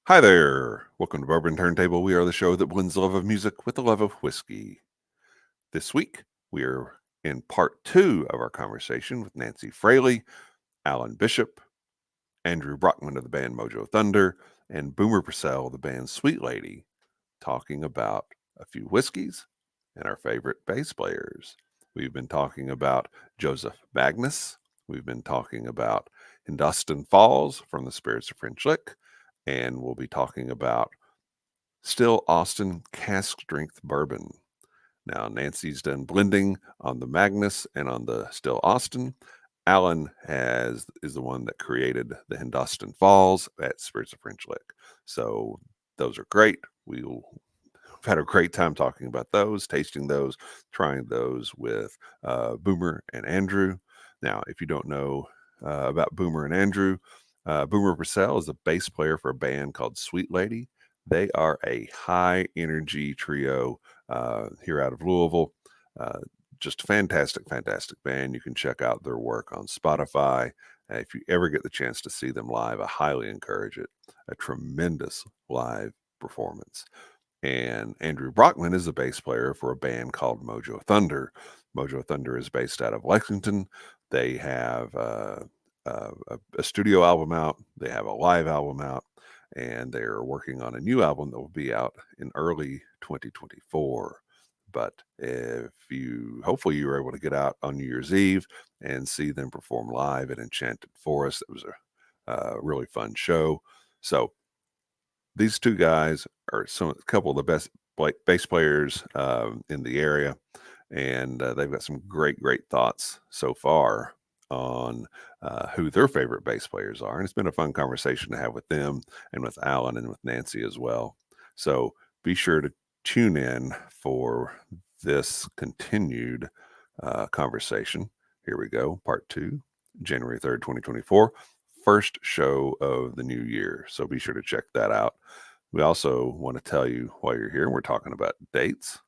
Hi there. Welcome to Bourbon Turntable. We are the show that blends the love of music with the love of whiskey. This week, we are in part two of our conversation with Nancy Fraley, Alan Bishop, Andrew Brockman of the band Mojo Thunder, and Boomer Purcell of the band Sweet Lady, talking about a few whiskeys and our favorite bass players. We've been talking about Joseph Magnus. We've been talking about Hindustan Falls from the Spirits of French Lick, and we'll be talking about Still Austin cask strength bourbon. Now, Nancy's done blending on the Magnus and on the Still Austin. Alan is the one that created the Hindustan Falls at Spirits of French Lick. So those are great. We've had a great time talking about those, tasting those, trying those with Boomer and Andrew. Now, if you don't know about Boomer and Andrew, Boomer Purcell is a bass player for a band called Sweet Lady. They are a high energy trio here out of Louisville. Uh, just fantastic, fantastic band. You can check out their work on Spotify. If you ever get the chance to see them live, I highly encourage it. A tremendous live performance. And Andrew Brockman is the bass player for a band called Mojo Thunder. Mojo Thunder is based out of Lexington. They have a studio album out, they have a live album out, and they're working on a new album that will be out in early 2024. But hopefully you were able to get out on New Year's Eve and see them perform live at Enchanted Forest. It was a really fun show. So these two guys are a couple of the best bass players in the area, and they've got some great thoughts so far on who their favorite bass players are. And it's been a fun conversation to have with them and with Alan and with Nancy as well. So be sure to tune in for this continued conversation. Here we go, part two, January 3rd, 2024. First show of the new year. So be sure to check that out. We also want to tell you while you're here, we're talking about dates.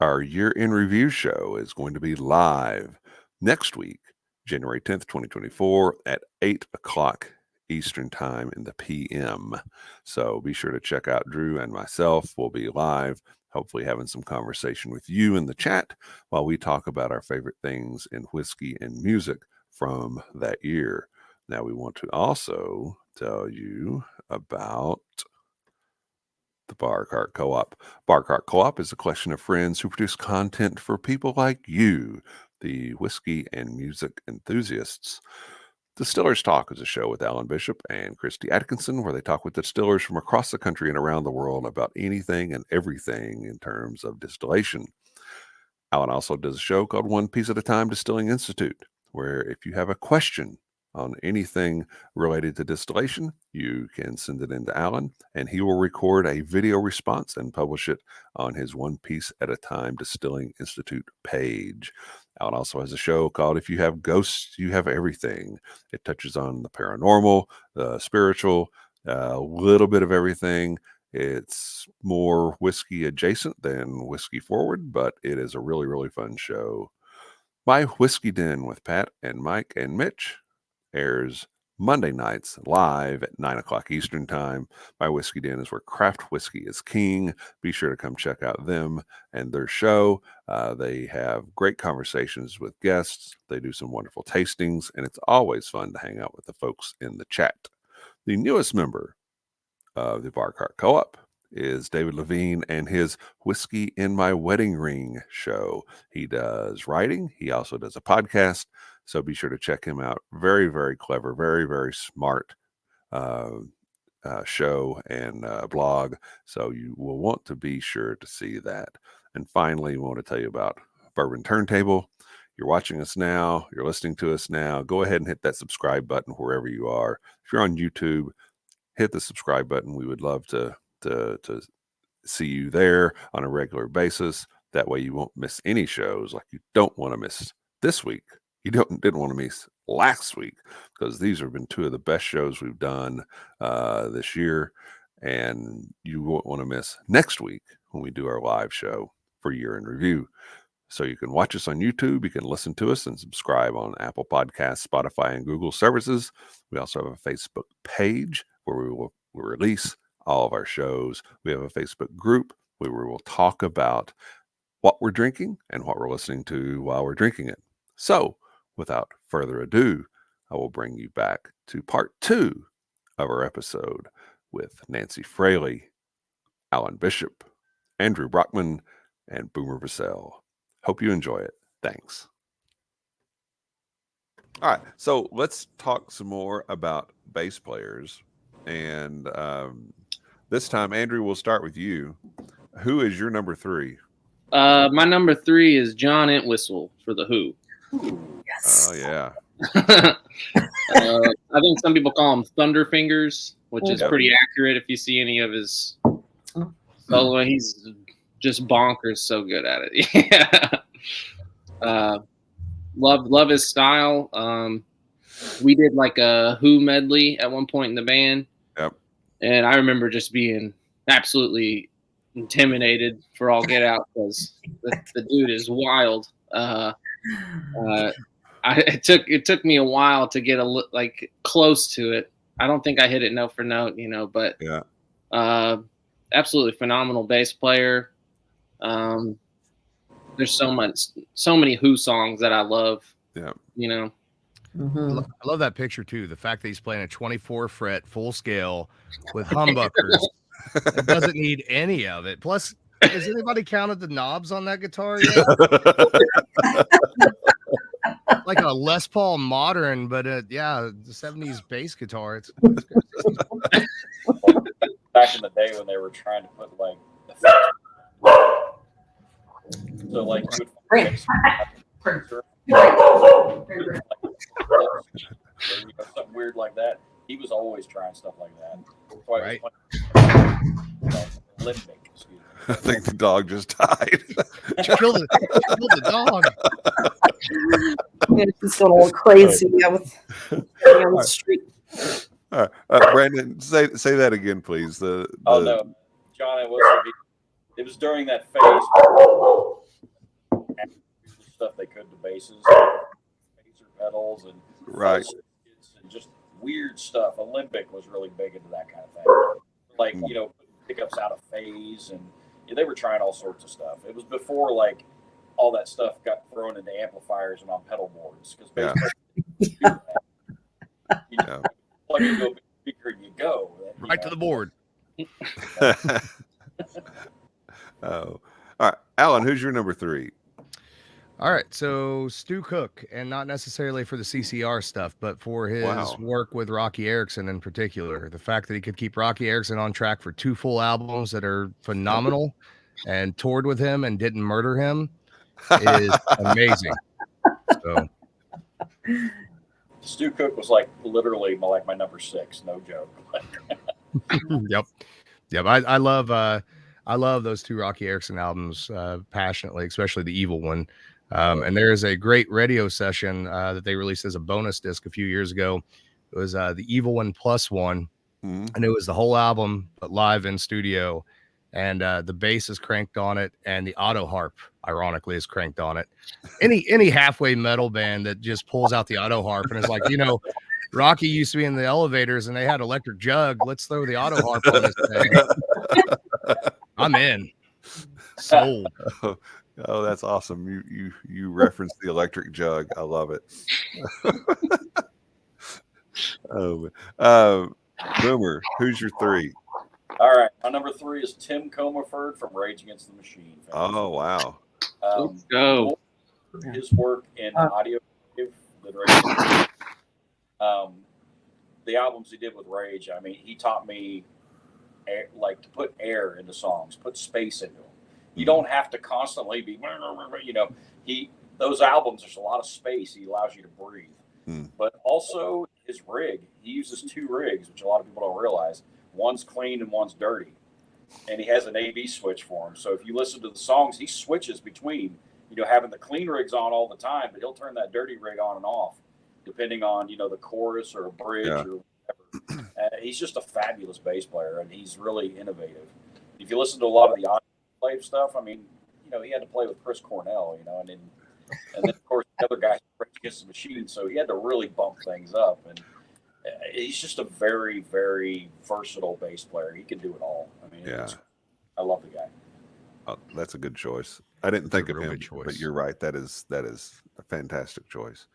Our year in review show is going to be live next week, January 10th, 2024 at 8 o'clock Eastern time in the PM. So be sure to check out Drew and myself. We'll be live, hopefully having some conversation with you in the chat while we talk about our favorite things in whiskey and music from that year. Now, we want to also tell you about the Bar Cart Co-op. Bar Cart Co-op is a collection of friends who produce content for people like you, the whiskey and music enthusiasts. Distillers Talk is a show with Alan Bishop and Christy Atkinson where they talk with distillers from across the country and around the world about anything and everything in terms of distillation. Alan also does a show called One Piece at a Time Distilling Institute, where if you have a question on anything related to distillation, you can send it in to Alan, and he will record a video response and publish it on his One Piece at a Time Distilling Institute page. Alan also has a show called If You Have Ghosts, You Have Everything. It touches on the paranormal, the spiritual, a little bit of everything. It's more whiskey adjacent than whiskey forward, but it is a really fun show. My Whiskey Den with Pat and Mike and Mitch airs Monday nights live at 9 o'clock Eastern Time. My Whiskey Den is where craft whiskey is king. Be sure to come check out them and their show. They have great conversations with guests. They do some wonderful tastings, and it's always fun to hang out with the folks in the chat. The newest member of the Bar Cart Co-op is David Levine and his Whiskey in My Wedding Ring show. He does writing. He also does a podcast. So be sure to check him out. Very clever, very smart uh, show and blog. So you will want to be sure to see that. And finally, we want to tell you about Bourbon Turntable. You're watching us now. You're listening to us now. Go ahead and hit that subscribe button wherever you are. If you're on YouTube, hit the subscribe button. We would love to see you there on a regular basis. That way you won't miss any shows like you don't want to miss this week. You didn't want to miss last week because these have been two of the best shows we've done this year. And you won't want to miss next week when we do our live show for Year in Review. So you can watch us on YouTube, you can listen to us and subscribe on Apple Podcasts, Spotify, and Google services. We also have a Facebook page where we'll release all of our shows. We have a Facebook group where we will talk about what we're drinking and what we're listening to while we're drinking it. So, without further ado, I will bring you back to part 2 of our episode with Nancy Fraley, Alan Bishop, Andrew Brockman, and Boomer Purcell. Hope you enjoy it. Thanks. All right, so let's talk some more about bass players. And this time, Andrew, we'll start with you. Who is your number 3? My number 3 is John Entwistle for The Who. Yes. Oh, yeah. I think some people call him Thunderfingers, which is pretty accurate if you see any of his solo. He's just bonkers so good at it. Yeah. Love his style. We did like a Who medley at one point in the band. Yep. And I remember just being absolutely intimidated for all get out because the dude is wild. It took me a while to get like close to it. I don't think I hit it note for note, but yeah. Absolutely phenomenal bass player. There's so many Who songs that I love. Yeah. I love that picture too. The fact that he's playing a 24 fret full scale with humbuckers. It doesn't need any of it. Plus, has anybody counted the knobs on that guitar yet? Like a Les Paul modern, but the 70s bass guitar. It's back in the day when they were trying to put like so like you would something weird like that. He was always trying stuff like that. Right. Limbic, excuse me. I think the dog just died. Kill the dog. Yeah, it's going all crazy on the street. All right. Brandon, say that again, please. Oh no, John, it was during that phase. Stuff they could to basses, phaser pedals, and right, and just weird stuff. Olympic was really big into that kind of thing, like pickups out of phase, and they were trying all sorts of stuff. It was before like all that stuff got thrown into amplifiers and on pedal boards because plug into a big speaker and you go right to the board. Oh, all right, Alan, who's your number 3? All right, so Stu Cook, and not necessarily for the CCR stuff, but for his work with Rocky Erickson in particular. The fact that he could keep Rocky Erickson on track for 2 full albums that are phenomenal and toured with him and didn't murder him is amazing. So Stu Cook was like literally like my number 6, no joke. Yep. I love those 2 Rocky Erickson albums passionately, especially the Evil one. And there is a great radio session that they released as a bonus disc a few years ago. It was the Evil One Plus One, and it was the whole album, but live in studio. And the bass is cranked on it, and the auto harp, ironically, is cranked on it. Any halfway metal band that just pulls out the auto harp and is like, Rocky used to be in the elevators and they had electric jug. Let's throw the auto harp on this thing. I'm in. Sold. Oh, that's awesome. You referenced the electric jug. I love it. Boomer, who's your 3? All right, my number 3 is Tim Comerford from Rage Against the Machine. Oh, wow. Let's go. His work in audio, the albums he did with Rage. I mean, he taught me to put air into songs, put space into them. You don't have to constantly be, those albums, there's a lot of space. He allows you to breathe. But also his rig, he uses 2 rigs, which a lot of people don't realize. One's clean and one's dirty. And he has an AV switch for him. So if you listen to the songs, he switches between, having the clean rigs on all the time, but he'll turn that dirty rig on and off, depending on, the chorus or a bridge or whatever. He's just a fabulous bass player, and he's really innovative. If you listen to a lot of the audio stuff, I mean, he had to play with Chris Cornell, and then of course the other guys against the machine, so he had to really bump things up, and he's just a very, very versatile bass player. He can do it all. I mean, I love the guy. Oh, that's a good choice. I didn't think of real him, good choice. but you're right. That is a fantastic choice.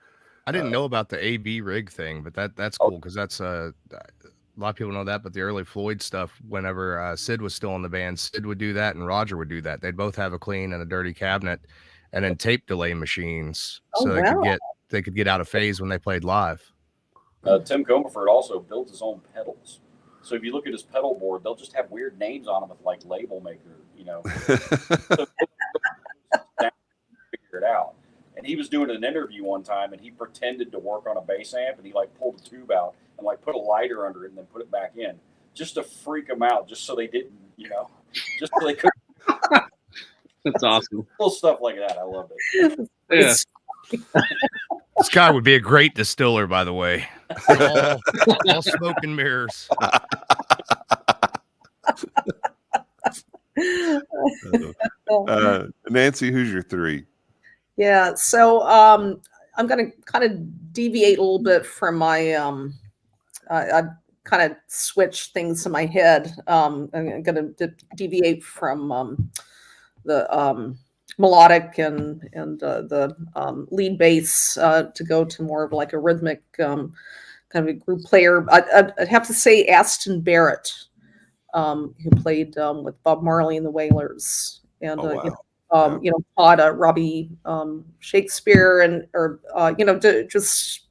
I didn't know about the AB rig thing, but that's cool because that's a lot of people know that. But the early Floyd stuff, whenever Sid was still in the band, Sid would do that and Roger would do that. They'd both have a clean and a dirty cabinet, and then tape delay machines, so they could get out of phase when they played live. Tim Comerford also builds his own pedals. So if you look at his pedal board, they'll just have weird names on them with like label maker, you know. So figure it out. And he was doing an interview one time, and he pretended to work on a bass amp, and he like pulled the tube out and like put a lighter under it and then put it back in, just to freak them out, just so they didn't, you know, just so they couldn't. That's awesome. Little stuff like that. I love it. Yeah. This guy would be a great distiller, by the way. All smoke and mirrors. Nancy, who's your 3? Yeah, so I'm going to kind of deviate a little bit from my. I kind of switch things in my head. I'm going to deviate from the melodic and the lead bass to go to more of like a rhythmic kind of a group player. I'd have to say Aston Barrett, who played with Bob Marley and the Wailers, and you know, taught Robbie Shakespeare, and just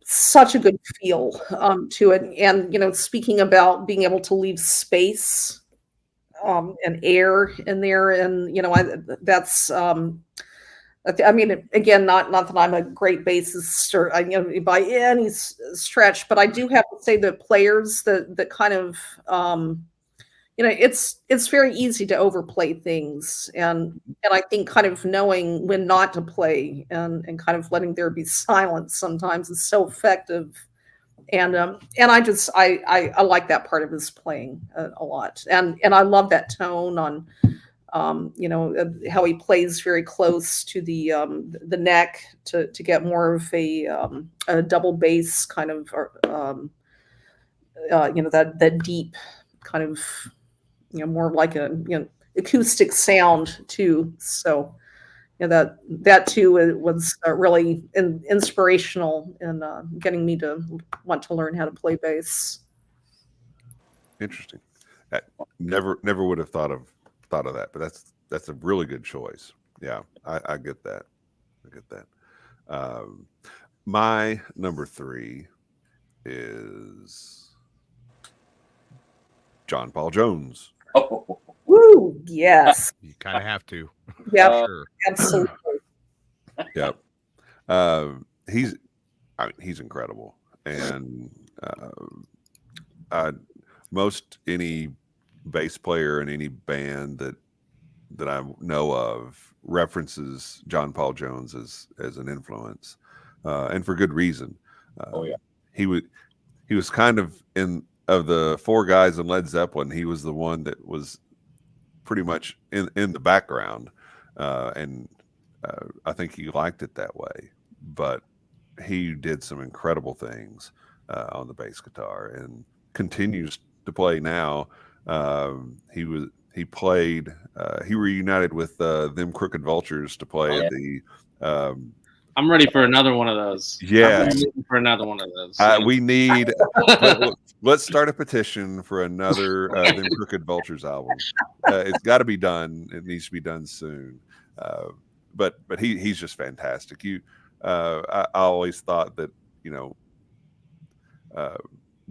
such a good feel to it. And you know, speaking about being able to leave space and air in there, and you know, that's I mean, again, not that I'm a great bassist or you know, by any stretch, but I do have to say that players that kind of you know, it's very easy to overplay things, and I think kind of knowing when not to play and kind of letting there be silence sometimes is so effective. And I like that part of his playing a lot, and I love that tone on you know, how he plays very close to the neck to get more of a double bass kind of you know, that deep kind of, you know, more like a, you know, acoustic sound too. So you know, that too was really inspirational in getting me to want to learn how to play bass. Interesting. Never would have thought of that, but that's a really good choice. Yeah, I get that. My number 3 is John Paul Jones. Oh, Woo! Yes. You kind of have to. Yeah. Sure. Absolutely. Yep. He's incredible, and most any bass player in any band that I know of references John Paul Jones as an influence, and for good reason. He was kind of of the 4 guys in Led Zeppelin, he was the one that was pretty much in the background, and I think he liked it that way. But he did some incredible things on the bass guitar and continues to play now. He reunited with them Crooked Vultures to play I'm ready for another one of those. Yeah, I'm ready for another one of those. we need. Let's start a petition for another them Crooked Vultures album. It's got to be done. It needs to be done soon. But he's just fantastic. I always thought that, you know,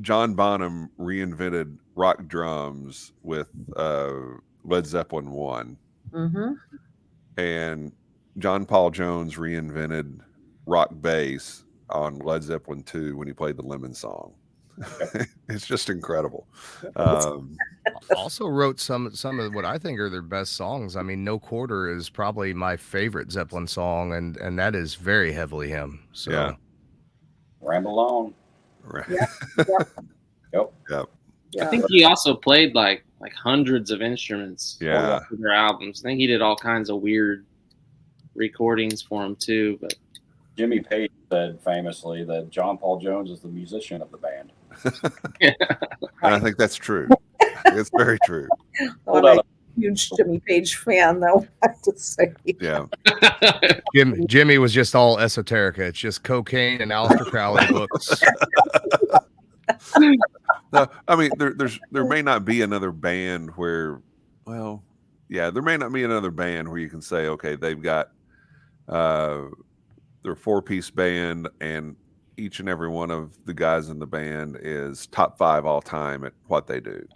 John Bonham reinvented rock drums with Led Zeppelin 1, and John Paul Jones reinvented rock bass on Led Zeppelin 2 when he played the Lemon Song. It's just incredible. Also wrote some of what I think are their best songs. I mean, No Quarter is probably my favorite Zeppelin song, and that is very heavily him. So yeah. Ramble on. Right. Yep. I think he also played like hundreds of instruments for their albums. I think he did all kinds of weird recordings for them too. But Jimmy Page said famously that John Paul Jones is the musician of the band. And I think that's true. It's very true. I'm a huge Jimmy Page fan, though, I have to say. Yeah. Jimmy was just all esoterica. It's just cocaine and Aleister Crowley books. No, I mean, there may not be another band where, well, yeah, there may not be another band where you can say, okay, they've got their 4-piece band, and each and every one of the guys in the band is top 5 all time at what they do.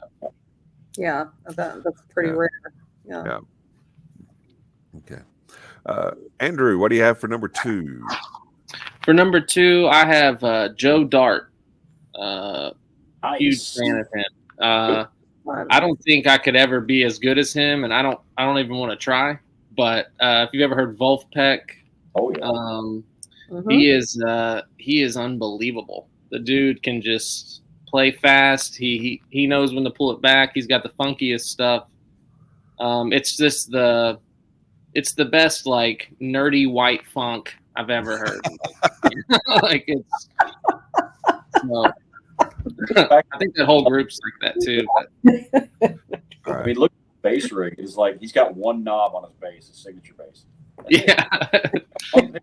Yeah, that's pretty rare. Yeah. Okay. Andrew, what do you have for number 2? For number 2, I have Joe Dart. Huge fan of him. I don't think I could ever be as good as him, and I don't even want to try. But if you've ever heard Wolfpack, he is unbelievable. The dude can just play fast. He knows when to pull it back. He's got the funkiest stuff. It's just the best like nerdy white funk I've ever heard. Like it's. So, I think the whole group's like that too. Right. I mean, look at the bass rig. It's like he's got one knob on his bass, his signature bass. Yeah,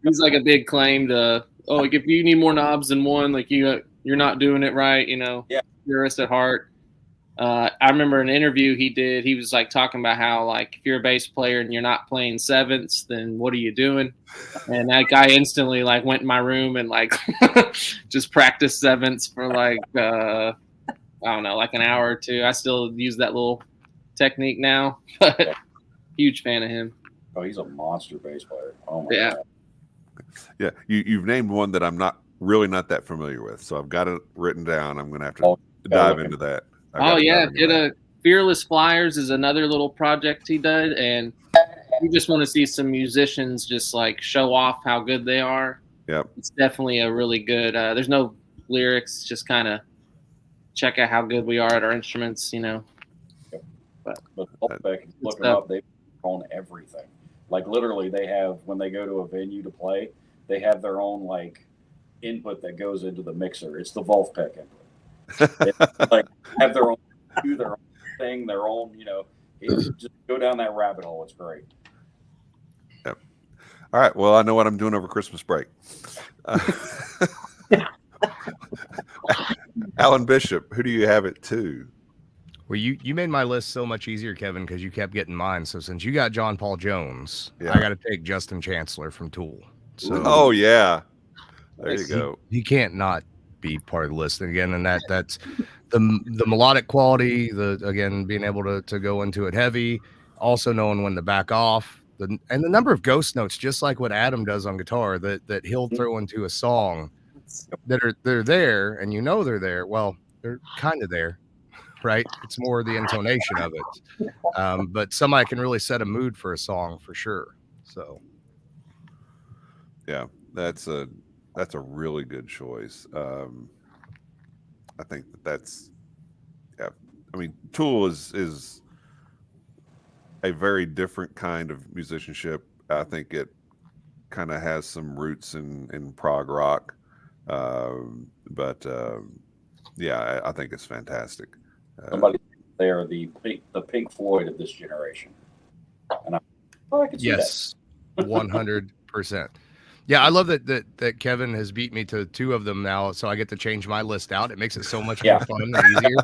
he's like a big claim to. Oh, like if you need more knobs than one, like you're not doing it right. Yeah. Purist at heart. I remember an interview he did. He was like talking about how like if you're a bass player and you're not playing sevenths, then what are you doing? And that guy instantly like went in my room and like just practiced sevenths for like I don't know, like an hour or two. I still use that little technique now, but huge fan of him. Oh, he's a monster bass player. Oh my Yeah. God. Yeah, you've named one that I'm not that familiar with, so I've got it written down. I'm going to have to dive into that. Oh yeah, Fearless Flyers is another little project he did, and you just want to see some musicians just like show off how good they are. Yep, it's definitely a really good. There's no lyrics, just kind of check out how good we are at our instruments, But Wolfpack, look them up. They own everything. Like literally, they have when they go to a venue to play, they have their own like input that goes into the mixer. It's the Wolfpack input. They like have their own, do their own thing, their own. Just go down that rabbit hole. It's great. Yep. All right. Well, I know what I'm doing over Christmas break. Alan Bishop, who do you have it to? Well, you made my list so much easier, Kevin, because you kept getting mine. So since you got John Paul Jones, I got to take Justin Chancellor from Tool. So, oh yeah, there you go. He can't not be part of the list again, and that's the melodic quality. Again being able to go into it heavy, also knowing when to back off. And the number of ghost notes, just like what Adam does on guitar, that he'll throw into a song they're there, and they're there. Well, they're kind of there. Right, it's more the intonation of it, but somebody can really set a mood for a song for sure. So, yeah, that's a really good choice. I think that's yeah. I mean, Tool is a very different kind of musicianship. I think it kind of has some roots in prog rock, but yeah, I think it's fantastic. Somebody, they are the Pink Floyd of this generation. And I can see yes, 100%. Yeah, I love that Kevin has beat me to 2 of them now, so I get to change my list out. It makes it so much more fun and easier.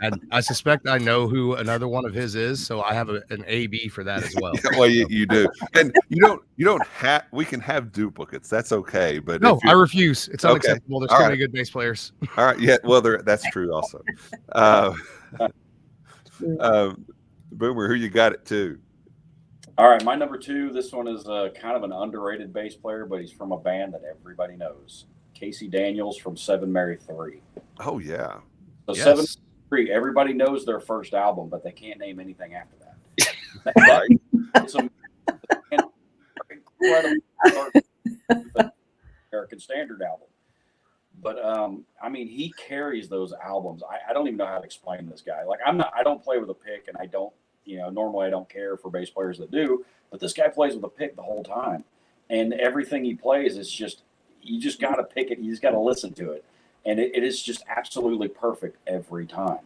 And I suspect I know who another one of his is, so I have an AB for that as well. Well, you do, and you don't have. We can have duplicates. That's okay, but no, I refuse. It's unacceptable. There's too many good bass players. All right, yeah, well, that's true also. Boomer, who you got it to? All right, my number 2. This one is kind of an underrated bass player, but he's from a band that everybody knows. Casey Daniels from Seven Mary 3. Oh yeah. So yes. 7 Mary 3. Everybody knows their first album, but they can't name anything after that. Right? It's an incredible American Standard album. But I mean, he carries those albums. I don't even know how to explain this guy. Like I don't play with a pick, and I don't. Normally I don't care for bass players that do, but this guy plays with a pick the whole time. And everything he plays is just you just got to pick it. You just got to listen to it. And it is just absolutely perfect every time.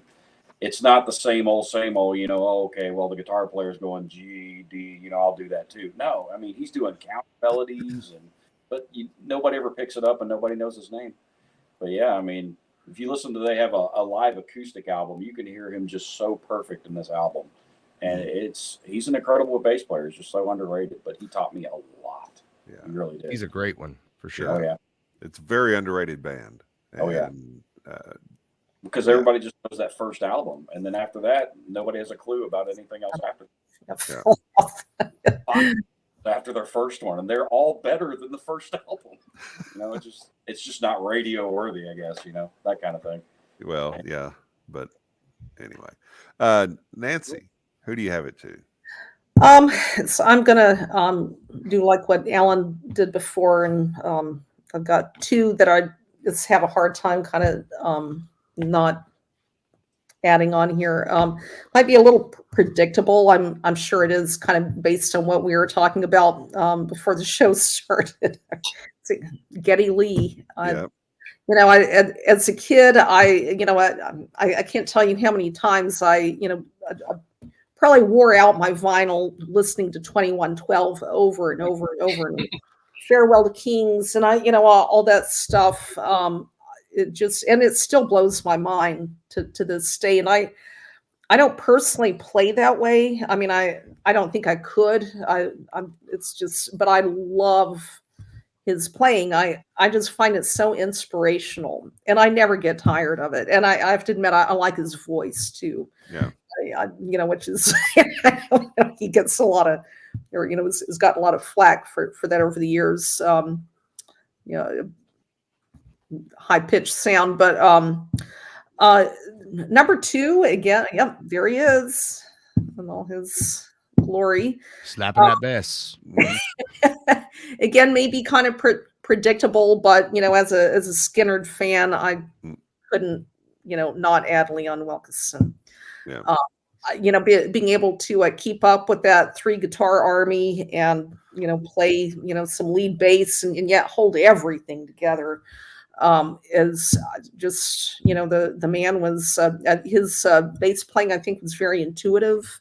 It's not the same old, oh, okay, well, the guitar player's going G, D, I'll do that too. No, I mean, he's doing count melodies, but nobody ever picks it up and nobody knows his name. But yeah, I mean, if you listen to, they have a live acoustic album, you can hear him just so perfect in this album. And he's an incredible bass player. He's just so underrated, but he taught me a lot. Yeah. He really did. He's a great one for sure. Oh, yeah. It's a very underrated band. Because everybody just knows that first album, and then after that, nobody has a clue about anything else after. Yeah. After their first one, and they're all better than the first album. It's just not radio worthy, I guess. That kind of thing. Well, yeah, but anyway, Nancy, who do you have it to? So I'm gonna do like what Alan did before, and I've got two that I just have a hard time kind of not adding on here. Might be a little predictable. I'm sure it is, kind of based on what we were talking about before the show started. Geddy Lee. As a kid, I can't tell you how many times I probably wore out my vinyl listening to 2112 over and over and over, and Farewell to Kings, and all that stuff. It still blows my mind to this day. And I don't personally play that way. I mean, I don't think I could. But I love his playing. I just find it so inspirational, and I never get tired of it. And I have to admit, I like his voice too. Yeah. Which is, he gets a lot of, has gotten a lot of flack for that over the years. High pitched sound, but number two again. Yep, there he is in all his glory, slapping that bass. Again, maybe kind of predictable, but as a Skynyrd fan, I couldn't not add Leon Wilkeson. Yeah. Being able to keep up with that 3 guitar army and play some lead bass and yet hold everything together is just the man was his bass playing, I think, was very intuitive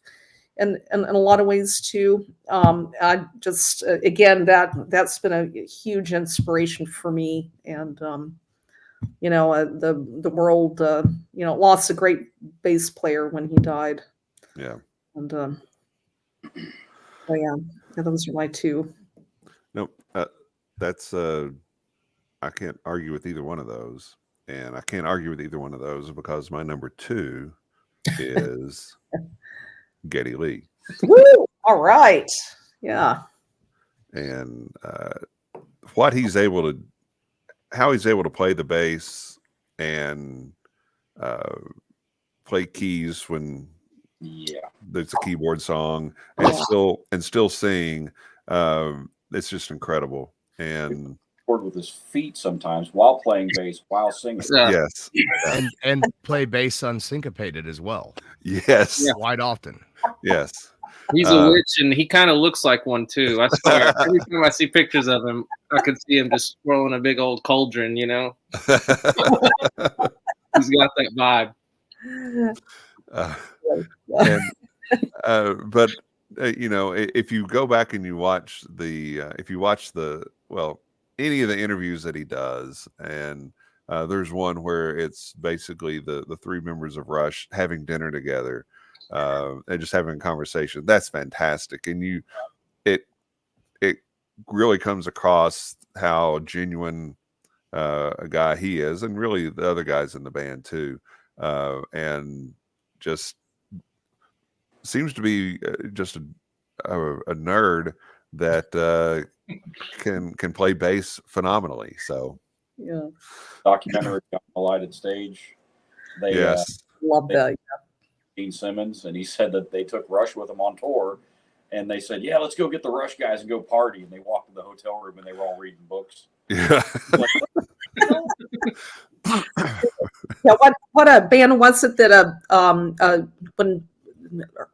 and in a lot of ways too. I just again that's been a huge inspiration for me, and the world lost a great bass player when he died. Yeah. And those are my two. Nope. That's I can't argue with either one of those, and I can't argue with either one of those because my number two is Geddy Lee. Woo! All right. Yeah. And how he's able to play the bass and play keys when there's a keyboard song and still sing. It's just incredible. And with his feet sometimes while playing bass while singing. Yes. And play bass unsyncopated as well. Yes. Yeah. Quite often. Yes. He's a witch, and he kind of looks like one too. I swear. Every time I see pictures of him, I can see him just swirling a big old cauldron, He's got that vibe. But if you go back and you watch any of the interviews that he does, and there's one where it's basically the 3 members of Rush having dinner together and just having a conversation. That's fantastic, and it really comes across how genuine a guy he is, and really the other guys in the band too, and just seems to be just a nerd that can play bass phenomenally. So yeah, documentary on the lighted stage. They love that. Gene Simmons, and he said that they took Rush with them on tour, and they said, "Yeah, let's go get the Rush guys and go party." And they walked in the hotel room, and they were all reading books. Yeah. Yeah. What a band was it that when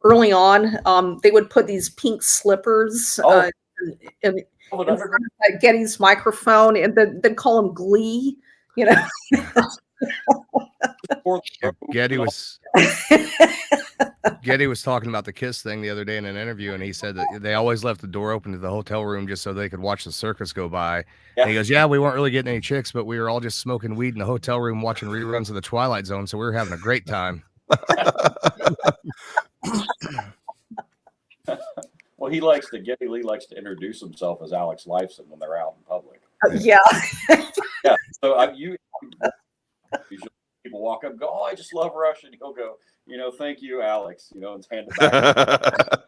early on they would put these pink slippers and Velvet in Underground. front of Getty's microphone, and then call him Glee. You know. Getty was talking about the Kiss thing the other day in an interview, and he said that they always left the door open to the hotel room just so they could watch the circus go by. Yeah. And he goes, "Yeah, we weren't really getting any chicks, but we were all just smoking weed in the hotel room watching reruns of the Twilight Zone, so we were having a great time." Well, Geddy Lee likes to introduce himself as Alex Lifeson when they're out in public. Yeah. Yeah. So usually people walk up and go, "Oh, I just love Rush," and he'll go, "Thank you, Alex," and hand it back.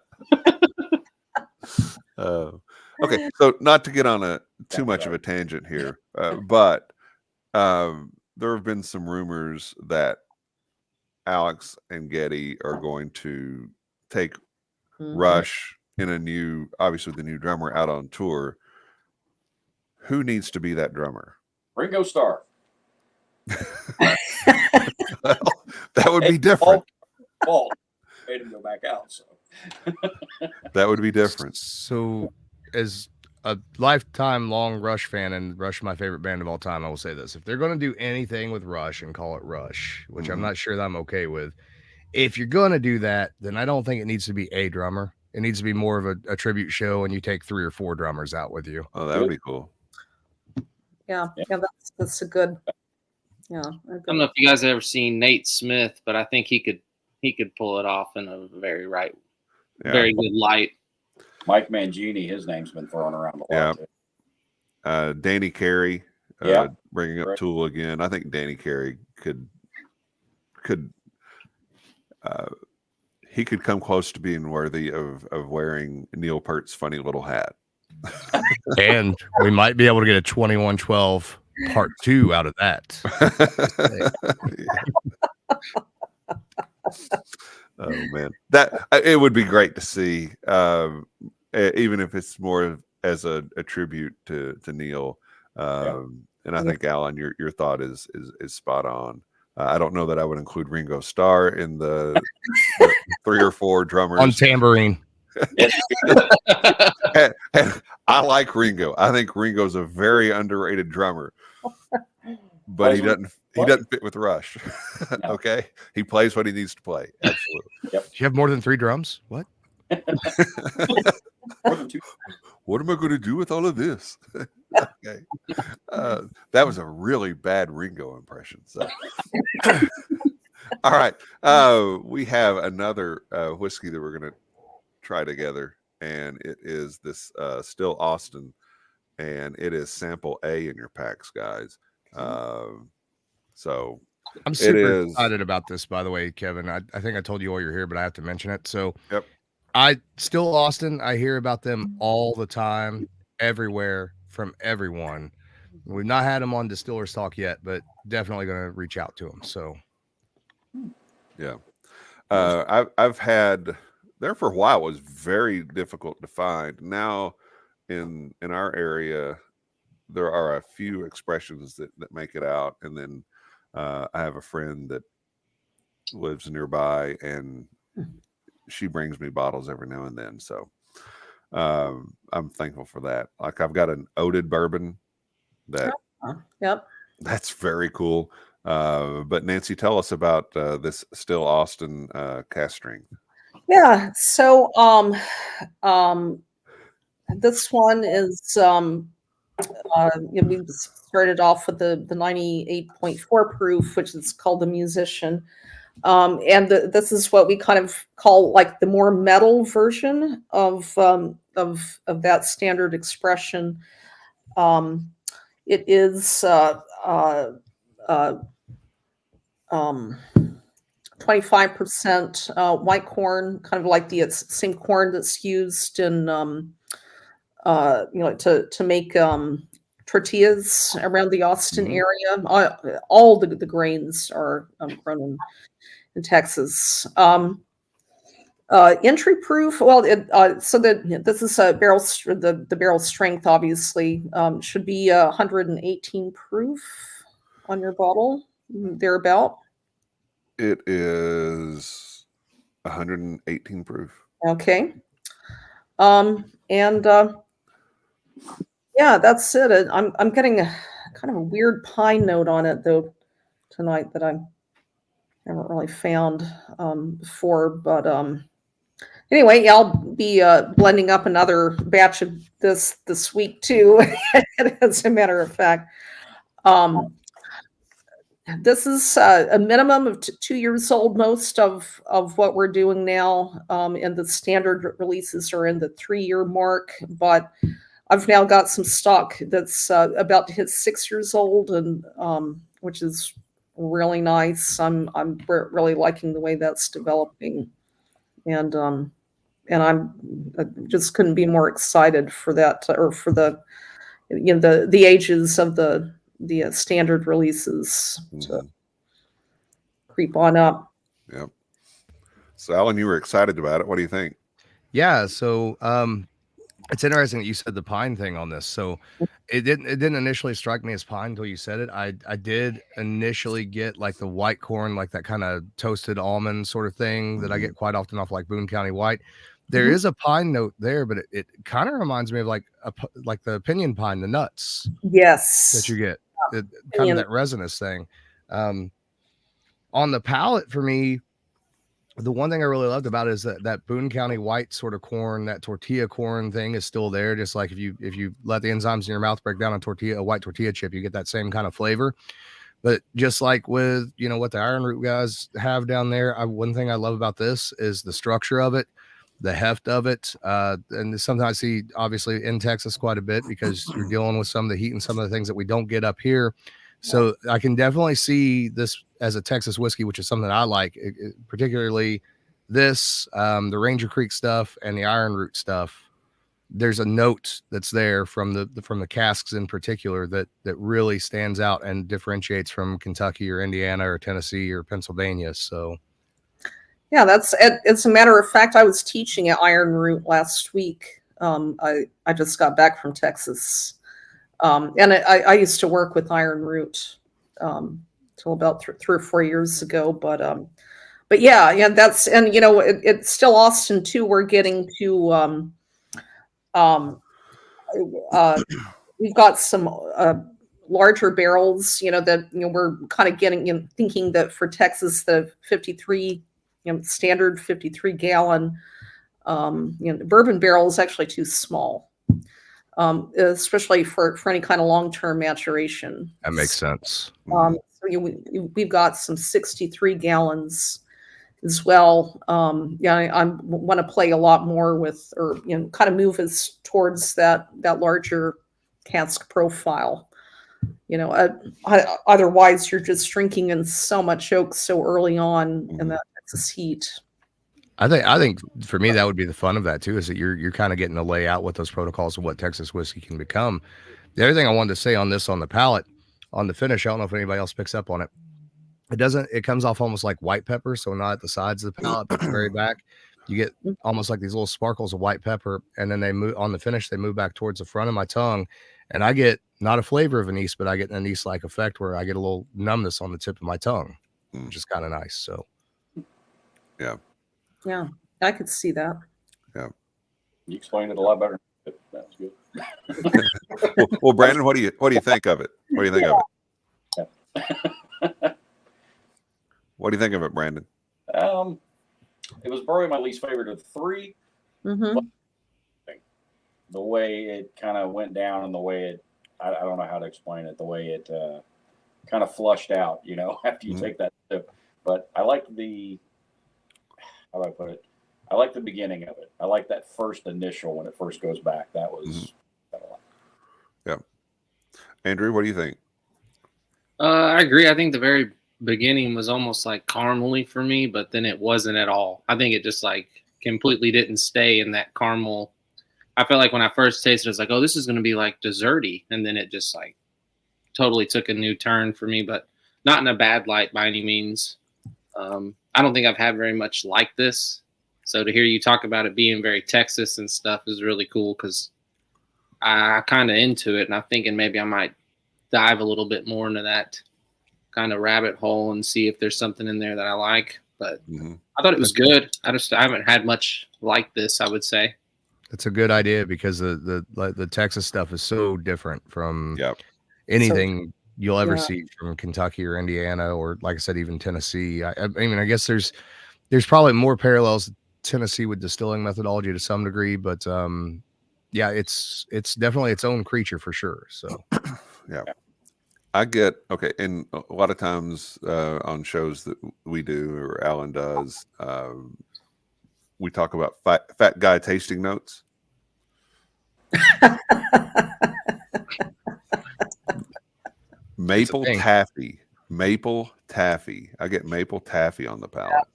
Okay, so not to get on too much of a tangent here, but there have been some rumors that Alex and Geddy are going to take Rush obviously the new drummer out on tour. Who needs to be that drummer? Ringo Starr. Well, that would be different. Paul made him go back out, so that would be different. So, as a lifetime long Rush fan, and Rush my favorite band of all time, I will say this: if they're going to do anything with Rush and call it Rush, which I'm not sure that I'm okay with, if you're going to do that, then I don't think it needs to be a drummer. It needs to be more of a tribute show, and you take 3 or 4 drummers out with you. Oh, that would be cool. Yeah, that's a good. Yeah, I don't know if you guys have ever seen Nate Smith, but I think he could pull it off in a very good light. Mike Mangini, his name's been thrown around a lot. Yeah. Danny Carey, bringing up Tool again. I think Danny Carey could he could come close to being worthy of wearing Neil Peart's funny little hat. And we might be able to get a 2112 part 2 out of that. Oh man, it would be great to see, even if it's more as a tribute to Neil. And I think Alan, your thought is spot on. I don't know that I would include Ringo Starr in the 3 or 4 drummers on tambourine. and I like Ringo. I think Ringo's a very underrated drummer, but he doesn't fit with Rush. No. Okay, he plays what he needs to play. Absolutely. Yep. Do you have more than 3 drums? What? More than 2. What am I going to do with all of this? Okay, that was a really bad Ringo impression. So, all right, we have another whiskey that we're going to try together, and it is this Still Austin, and it is sample A in your packs, guys. So I'm super excited about this, by the way, Kevin. I think I told you while you're here, but I have to mention it. So Still Austin, I hear about them all the time, everywhere, from everyone. We've not had them on Distillers Talk yet, but definitely going to reach out to them. So I've had there for a while. It was very difficult to find. Now in our area there are a few expressions that make it out, and then I have a friend that lives nearby, and she brings me bottles every now and then. So I'm thankful for that. Like I've got an oated bourbon that's very cool. But Nancy, tell us about this Still Austin cask strength. Yeah. So this one is we started off with the 98.4 proof, which is called the Musician. And this is what we kind of call like the more metal version of that standard expression. It is 25% white corn, kind of like the same corn that's used in to make tortillas around the Austin area. All the grains are grown in Texas. Entry proof. Well, so that this is a barrel. The barrel strength obviously should be 118 proof on your bottle, thereabout. It is 118 proof. Okay. And Yeah, that's it. I'm getting a kind of a weird pine note on it though tonight that I haven't really found before. But anyway, yeah, I'll be blending up another batch of this week too. As a matter of fact, um, this is a minimum of 2 years old. Most of what we're doing now, and the standard releases are in the 3 year mark. But I've now got some stock that's about to hit 6 years old, and which is really nice. I'm really liking the way that's developing, and I just couldn't be more excited for that, or for the the ages of the standard releases to creep on up. Yep. So, Alan, you were excited about it. What do you think? Yeah. So, it's interesting that you said the pine thing on this. So it didn't initially strike me as pine until you said it. I did initially get like the white corn, like that kind of toasted almond sort of thing that I get quite often off like Boone County White. There is a pine note there, but it kind of reminds me of like the pinyon pine, the nuts Yes. that you get, kind of that resinous thing. On the palate for me, the one thing I really loved about it is that Boone County White sort of corn, that tortilla corn thing is still there. Just like if you let the enzymes in your mouth break down a white tortilla chip, you get that same kind of flavor. But just like with, what the iron root guys have down there, one thing I love about this is the structure of it, the heft of it. And sometimes I see obviously in Texas quite a bit because you're dealing with some of the heat and some of the things that we don't get up here. So I can definitely see this as a Texas whiskey, which is something I like, particularly this, the Ranger Creek stuff and the Iron Root stuff. There's a note that's there from the casks in particular that really stands out and differentiates from Kentucky or Indiana or Tennessee or Pennsylvania. So yeah, it's a matter of fact, I was teaching at Iron Root last week. I just got back from Texas. And I used to work with Iron Root till about 3 or 4 years ago. But yeah, that's, and it's still Austin too. We're getting to we've got some larger barrels. That we're kind of getting thinking that for Texas the 53 standard 53 gallon bourbon barrel is actually too small. Especially for any kind of long-term maturation. that makes sense. So we've got some 63 gallons as well. I want to play a lot more with, or kind of move us towards that larger cask profile. Otherwise you're just drinking in so much oak so early on in that Texas heat. I think for me that would be the fun of that too, is that you're kind of getting to lay out what those protocols of what Texas whiskey can become. The other thing I wanted to say on this, on the palate, on the finish, I don't know if anybody else picks up on it. It comes off almost like white pepper, so not at the sides of the palate, but the very back. You get almost like these little sparkles of white pepper, and then they move on the finish. They move back towards the front of my tongue, and I get not a flavor of anise, but I get an anise-like effect where I get a little numbness on the tip of my tongue, which is kind of nice. So, yeah, I could see that. Yeah, you explained it a lot better. That was good. well, Brandon, what do you think of it? What do you think of it? What do you think of it, Brandon? It was probably my least favorite of the three. Mm-hmm. The way it kind of went down and the way I don't know how to explain it, the way it kind of flushed out, after you take that sip. But I like how do I put it? I like the beginning of it. I like that first initial when it first goes back. That was yeah. Andrew, what do you think? I agree. I think the very beginning was almost like caramely for me, but then it wasn't at all. I think it just like completely didn't stay in that caramel. I felt like when I first tasted it, I was like, oh, this is going to be like desserty. And then it just like totally took a new turn for me, but not in a bad light by any means. I don't think I've had very much like this. So to hear you talk about it being very Texas and stuff is really cool, because I kind of into it, and I'm thinking maybe I might dive a little bit more into that kind of rabbit hole and see if there's something in there that I like. But I thought it was good. I haven't had much like this, I would say. That's a good idea because the Texas stuff is so different from Yep. anything you'll ever Yeah. see from Kentucky or Indiana, or like I said, even Tennessee. I mean, I guess there's probably more parallels to Tennessee with distilling methodology to some degree, but yeah, it's definitely its own creature for sure. So Yeah. I get okay, and a lot of times on shows that we do or Alan does, we talk about fat guy tasting notes. Maple taffy. Maple taffy. I get maple taffy on the palate.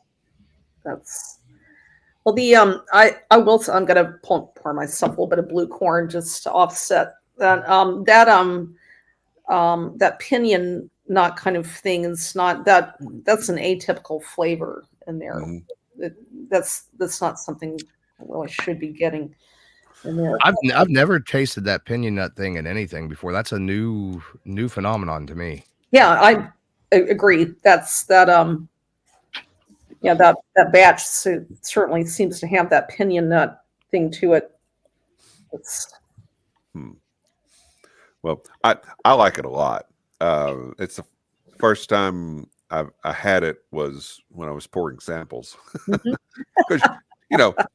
That's well. The I will. I'm gonna pour myself a little bit of blue corn just to offset that. That pinion nut kind of thing is not that. That's an atypical flavor in there. Mm-hmm. That's not something I really should be getting in there. I've never tasted that pinion nut thing in anything before. That's a new phenomenon to me. Yeah, I agree. That's that. Yeah, that batch certainly seems to have that pinion nut thing to it. Well, I like it a lot. It's the first time I had it was when I was pouring samples. Because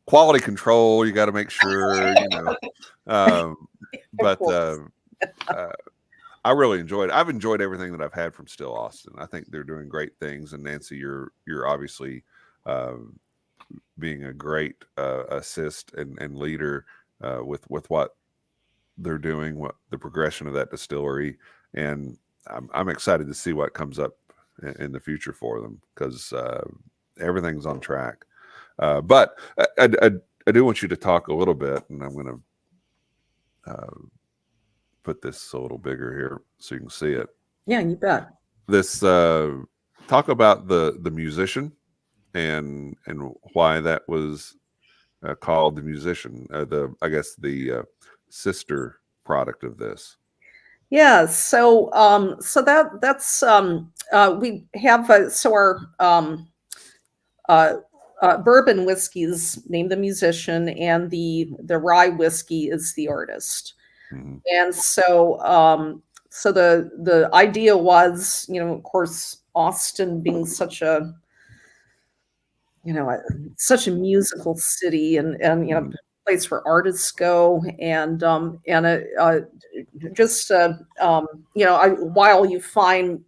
quality control, you got to make sure, but I really enjoyed it. I've enjoyed everything that I've had from Still Austin. I think they're doing great things. And Nancy, you're obviously being a great assist and leader with what they're doing, what the progression of that distillery. And I'm excited to see what comes up in the future for them, because everything's on track. But I do want you to talk a little bit, and I'm going to put this a little bigger here so you can see it. Yeah, you bet. This talk about the musician and why that was called the musician. I guess the sister product of this. Yeah. So that's we have our bourbon whiskey is named the musician, and the rye whiskey is the artist. Mm-hmm. And so the idea was, of course, Austin being such a musical city, and place where artists go, and while you find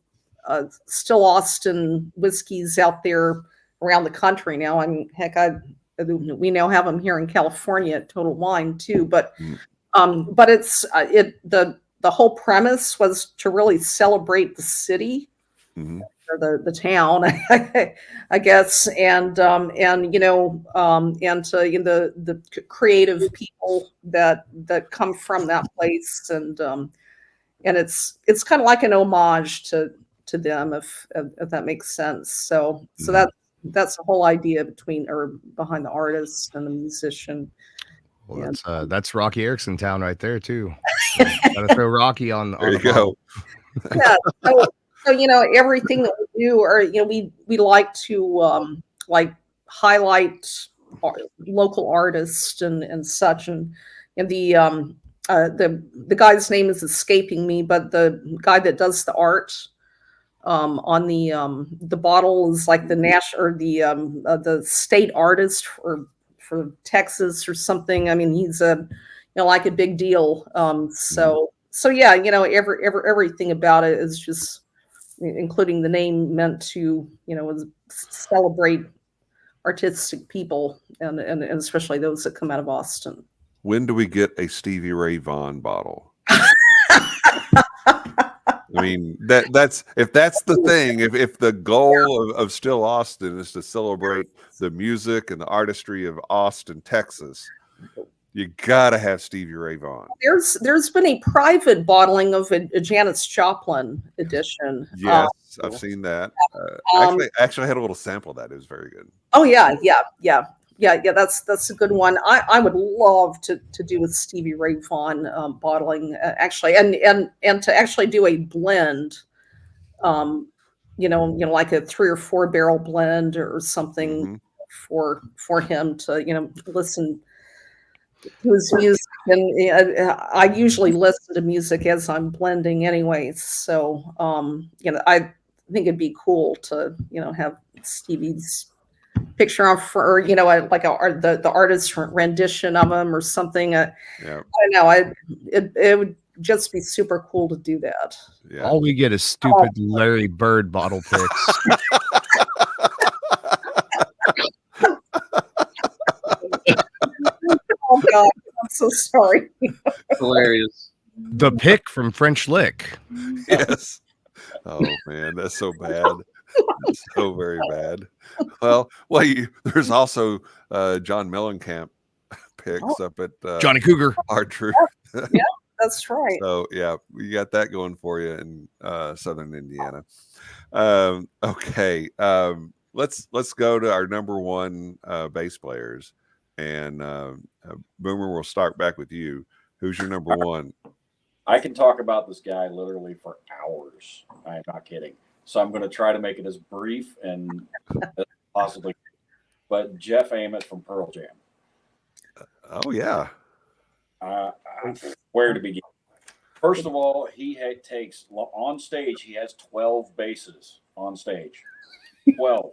still Austin whiskeys out there around the country now. I mean, heck, we now have them here in California at Total Wine too. But it's the whole premise was to really celebrate the city. Mm-hmm. Or the town, I guess, and the creative people that come from that place, and it's kind of like an homage to them, if that makes sense. So that's the whole idea behind the artist and the musician. Well, that's Rocky Erickson town right there too. Gotta throw Rocky on. There you go. Yeah. So everything that we do, or we like to highlight local artists and such, and the guy's name is escaping me, but the guy that does the art on the bottle is like the national or the state artist for Texas or something. I mean, he's like a big deal. So yeah, everything about it is just, including the name, meant to celebrate artistic people, and especially those that come out of Austin. When do we get a Stevie Ray Vaughan bottle? I mean, that's if that's the thing, if the goal of Still Austin is to celebrate the music and the artistry of Austin, Texas, you gotta have Stevie Ray Vaughan. There's been a private bottling of a Janis Joplin edition. Yes, I've seen that. Actually, I had a little sample of that. It was very good. Oh yeah. That's a good one. I would love to do a Stevie Ray Vaughan bottling, actually, and to actually do a blend. Like a 3 or 4 barrel blend or something, for him to listen whose music, and I usually listen to music as I'm blending anyway. So, I think it'd be cool to, have Stevie's picture on for, the artist's rendition of him or something. I don't know. It would just be super cool to do that. Yeah. All we get is stupid Larry Bird bottle picks. Oh God, I'm so sorry. Hilarious. The pick from French Lick. Yes. Oh man, that's so bad. It's so very bad. Well, there's also John Mellencamp picks up at Johnny Cougar. Our Truth. Yeah, that's right. So yeah, you got that going for you in Southern Indiana. Okay, let's go to our number one bass players, and Boomer, we'll start back with you. Who's your number one? I can talk about this guy literally for hours. I'm not kidding. So I'm going to try to make it as brief and as possibly. But Jeff Ament from Pearl Jam. Oh yeah. Where to begin? First of all, he takes on stage. He has 12 basses on stage. 12.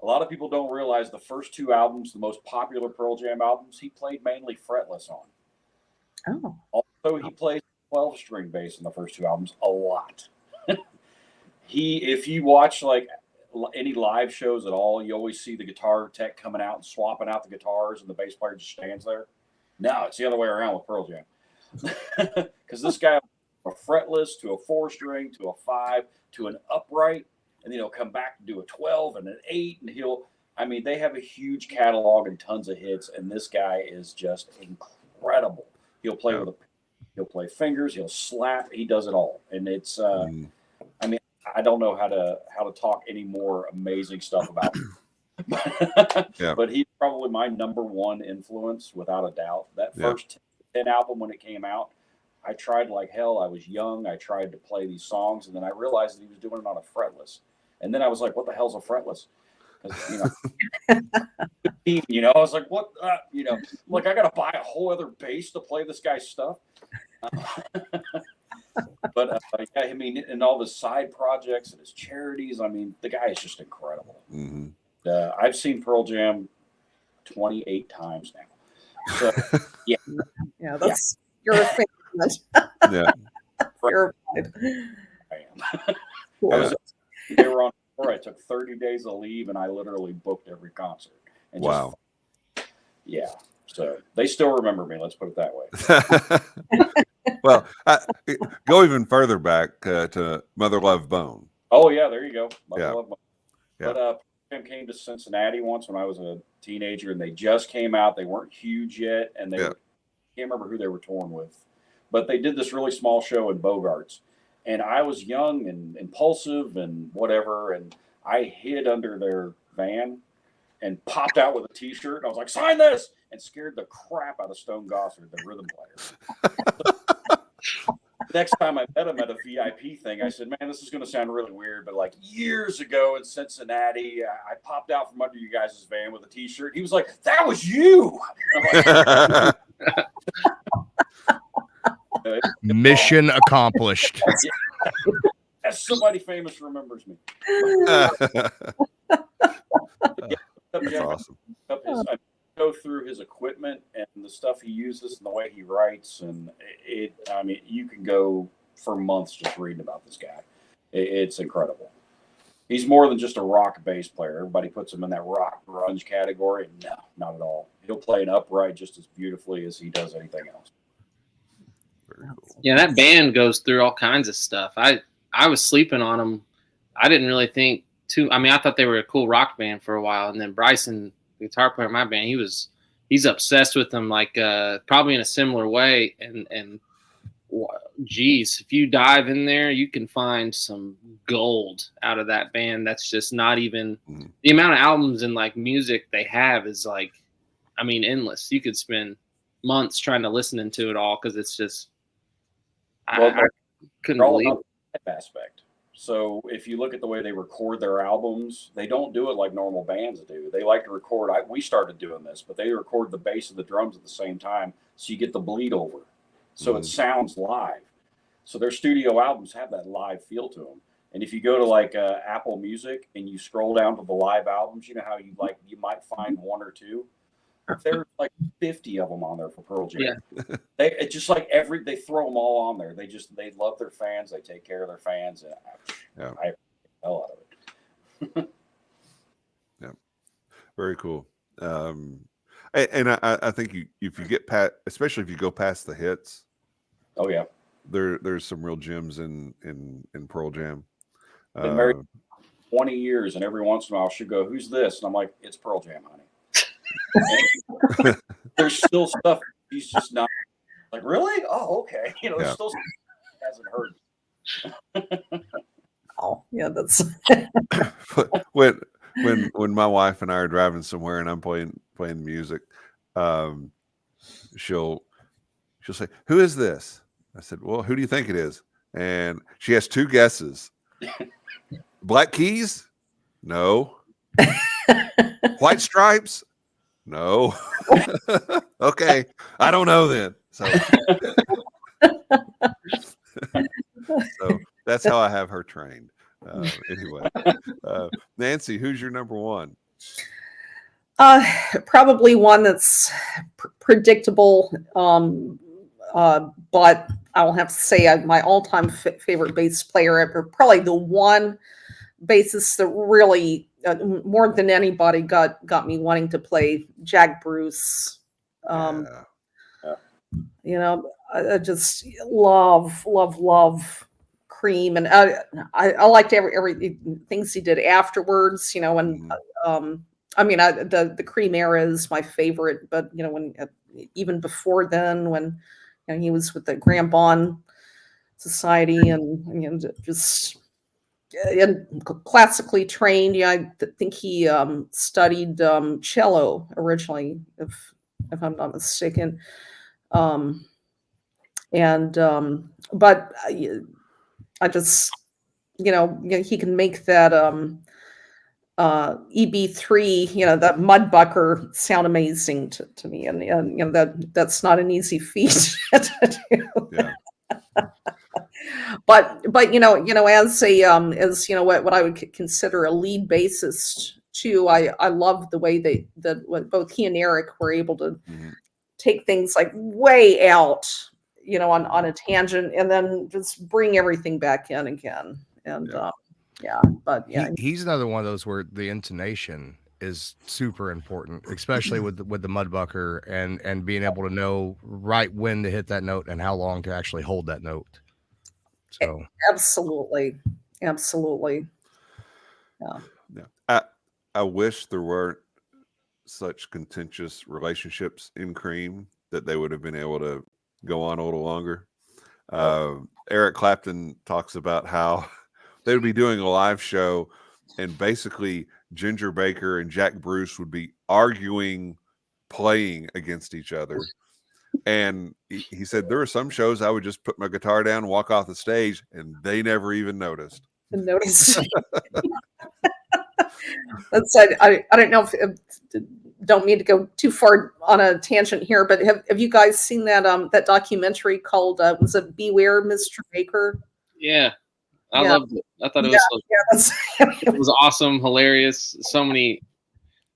A lot of people don't realize the first two albums, the most popular Pearl Jam albums, he played mainly fretless on. Oh. Also, he plays 12-string bass in the first two albums a lot. If you watch like any live shows at all, you always see the guitar tech coming out and swapping out the guitars, and the bass player just stands there. No, it's the other way around with Pearl Jam. Because this guy, a fretless to a 4-string to a 5 to an upright, and then he'll come back and do a 12 and an 8, and they have a huge catalog and tons of hits, and this guy is just incredible. He'll play he'll play fingers, he'll slap, he does it all, and it's I don't know how to talk any more amazing stuff about him. But he's probably my number one influence without a doubt. That first 10 album when it came out, I tried like hell. I was young. I tried to play these songs, and then I realized that he was doing it on a fretless. And then I was like, what the hell's a fretless? I was like, what? Like I got to buy a whole other bass to play this guy's stuff. But and all his side projects and his charities. The guy is just incredible. Mm-hmm. I've seen Pearl Jam 28 times now. So, yeah, that's you're a fan. Yeah, you're I am. Cool. They were on tour. I took 30 days of leave, and I literally booked every concert. And wow. So they still remember me. Let's put it that way. Well, go even further back to Mother Love Bone. Oh yeah, there you go. Mother Love Bone. Yeah. But Jam came to Cincinnati once when I was a teenager, and they just came out. They weren't huge yet, and I can't remember who they were touring with, but they did this really small show in Bogarts, and I was young and impulsive and whatever, and I hid under their van and popped out with a T-shirt, and I was like, "Sign this!" and scared the crap out of Stone Gossard, the rhythm player. Next time I met him at a VIP thing, I said, "Man, this is going to sound really weird, but like years ago in Cincinnati, I popped out from under you guys' van with a T-shirt." He was like, "That was you." Mission accomplished. As somebody famous remembers me. That's awesome. I go through his equipment and the stuff he uses and the way he writes, and you can go for months just reading about this guy. It's incredible. He's more than just a rock bass player. Everybody puts him in that rock grunge category. No, not at all. He'll play an upright just as beautifully as he does anything else. Very cool. Yeah, that band goes through all kinds of stuff. I was sleeping on them. I didn't really think I thought they were a cool rock band for a while, and then Bryson, the guitar player in my band, he's obsessed with them, like probably in a similar way. And geez, if you dive in there, you can find some gold out of that band. That's just not even the amount of albums and like music they have is like, endless. You could spend months trying to listen to it all because it's just I couldn't believe it. Aspect. So if you look at the way they record their albums, they don't do it like normal bands do. They like to record. We started doing this, but they record the bass of the drums at the same time, so you get the bleed over. So it sounds live. So their studio albums have that live feel to them. And if you go to like Apple Music and you scroll down to the live albums, you know how you might find one or two. There's like 50 of them on there for Pearl Jam. Yeah. It's just like they throw them all on there. They love their fans. They take care of their fans. And I hell out of it. Yeah, very cool. And I think if you get past, especially if you go past the hits. Oh yeah, there's some real gems in Pearl Jam. Been married 20 years, and every once in a while she'll go, "Who's this?" And I'm like, "It's Pearl Jam, honey." There's still stuff he's just not like, really? Oh, okay. There's still stuff he hasn't heard. Oh, yeah, that's when my wife and I are driving somewhere and I'm playing music, she'll say, "Who is this?" I said, "Well, who do you think it is?" And she has two guesses. Black Keys? No. White Stripes? No. Okay. I don't know then. So that's how I have her trained. Anyway, Nancy, who's your number one? Probably one that's predictable, but I will have to say my all-time favorite bass player, probably the one bassist that really, more than anybody, got me wanting to play, Jack Bruce. I just love Cream, and I liked every things he did afterwards. And the Cream era is my favorite, but when even before then, when he was with the Graham Bond Society, and just and classically trained. I think he studied cello originally, if I'm not mistaken. But I just he can make that EB3, that Mudbucker, sound amazing to me, and that's not an easy feat to do. Yeah. But as a what I would consider a lead bassist too, I love the way that both he and Eric were able to take things like way out, on a tangent, and then just bring everything back in again. And he's another one of those where the intonation is super important, especially with the Mudbucker, and being able to know right when to hit that note and how long to actually hold that note. So absolutely. Yeah. I wish there weren't such contentious relationships in Cream, that they would have been able to go on a little longer. Eric Clapton talks about how they would be doing a live show, and basically Ginger Baker and Jack Bruce would be arguing, playing against each other. And he said, there are some shows I would just put my guitar down, walk off the stage, and they never even noticed. That's I don't know if don't mean to go too far on a tangent here, but have you guys seen that that documentary called was it Beware Mr. Baker? Yeah. I loved it. I thought it was it was awesome, hilarious. So many,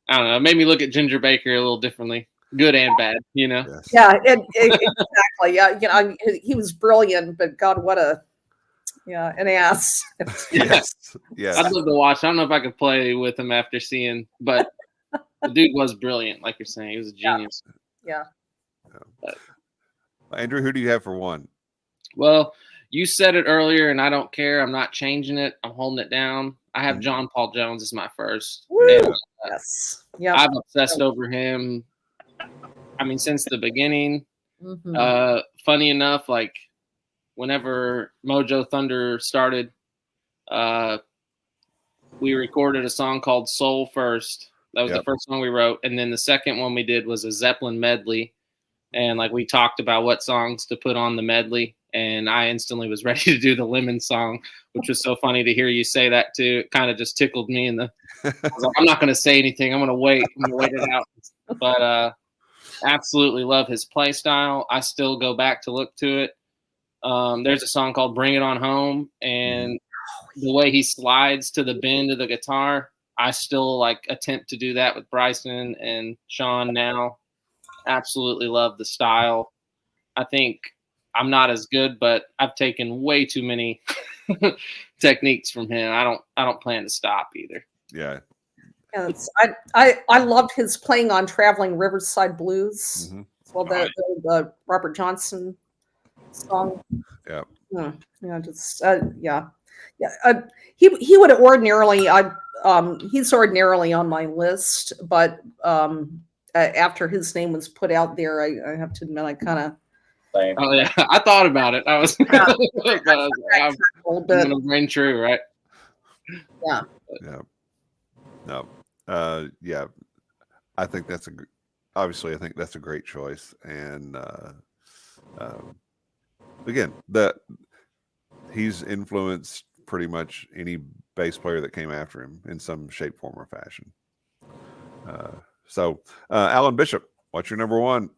I don't know, it made me look at Ginger Baker a little differently. Good and bad, Yes. Yeah, exactly. Yeah, he was brilliant, but God, what an ass. Yes. I'd love to watch. I don't know if I could play with him after seeing, but the dude was brilliant, like you're saying. He was a genius. Yeah. Andrew, who do you have for one? Well, you said it earlier, and I don't care. I'm not changing it. I'm holding it down. I have John Paul Jones as my first. And, yes. Yeah. I've obsessed over him. I mean, since the beginning. Funny enough, like whenever Mojo Thunder started, we recorded a song called Soul first. That was the first song we wrote. And then the second one we did was a Zeppelin medley. And like we talked about what songs to put on the medley. And I instantly was ready to do the lemon song, which was so funny to hear you say that too. It kind of just tickled me. I was like, I'm not going to say anything. I'm going to wait. I'm going to wait it out. But absolutely love his play style. I still go back to look to it. There's a song called Bring It On Home. And the way he slides to the bend of the guitar, I still like attempt to do that with Bryson and Sean now. Absolutely love the style. I think I'm not as good, but I've taken way too many techniques from him. I don't plan to stop either. Yeah. And I loved his playing on Traveling Riverside Blues. Mm-hmm. Well, the Robert Johnson song. Yeah. Yeah. Just yeah. He would ordinarily he's ordinarily on my list, but after his name was put out there, I have to admit I kind of. Oh yeah, I thought about it. I was, I'm going to ring true, right? Yeah. Yeah. No. Yeah. I think that's obviously I think that's a great choice, and again, he's influenced pretty much any bass player that came after him in some shape, form, or fashion. So, Alan Bishop, what's your number one?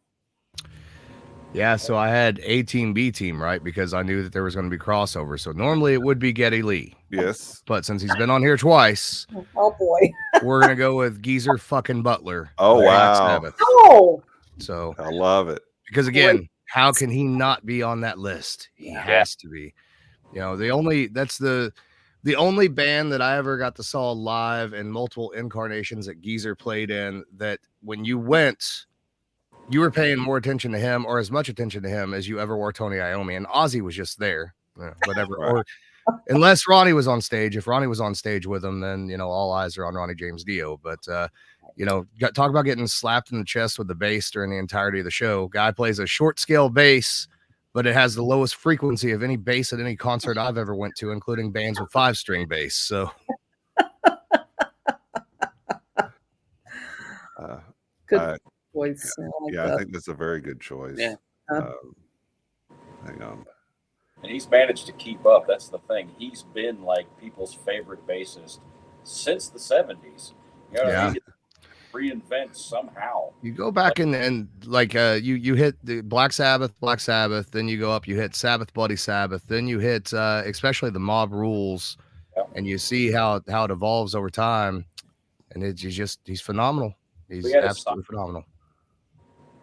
Yeah, so I had A Team, B Team, right? Because I knew that there was going to be crossover. So normally it would be Geddy Lee. Yes. But since he's been on here twice, oh boy, we're going to go with Geezer fucking Butler. Oh, wow. Sabbath. Oh. So I love it. Because again, how can he not be on that list? He has to be. You know, the only band that I ever got to saw live in multiple incarnations that Geezer played in, that when you went, you were paying more attention to him or as much attention to him as you ever were Tony Iommi, and Ozzy was just there, whatever. Right. Or unless Ronnie was on stage. If Ronnie was on stage with him, then, you know, all eyes are on Ronnie James Dio. But, you know, talk about getting slapped in the chest with the bass during the entirety of the show. Guy plays a short scale bass, but it has the lowest frequency of any bass at any concert I've ever went to, including bands with 5-string bass. So good choice. I think that's a very good choice. Yeah. Hang on. And he's managed to keep up. That's the thing. He's been like people's favorite bassist since the 70s. You know, yeah. he reinvent somehow. You go back and like you hit the Black Sabbath, then you go up, you hit Sabbath, Bloody Sabbath, then you hit especially the Mob Rules, and you see how it evolves over time, and he's phenomenal. He's absolutely phenomenal.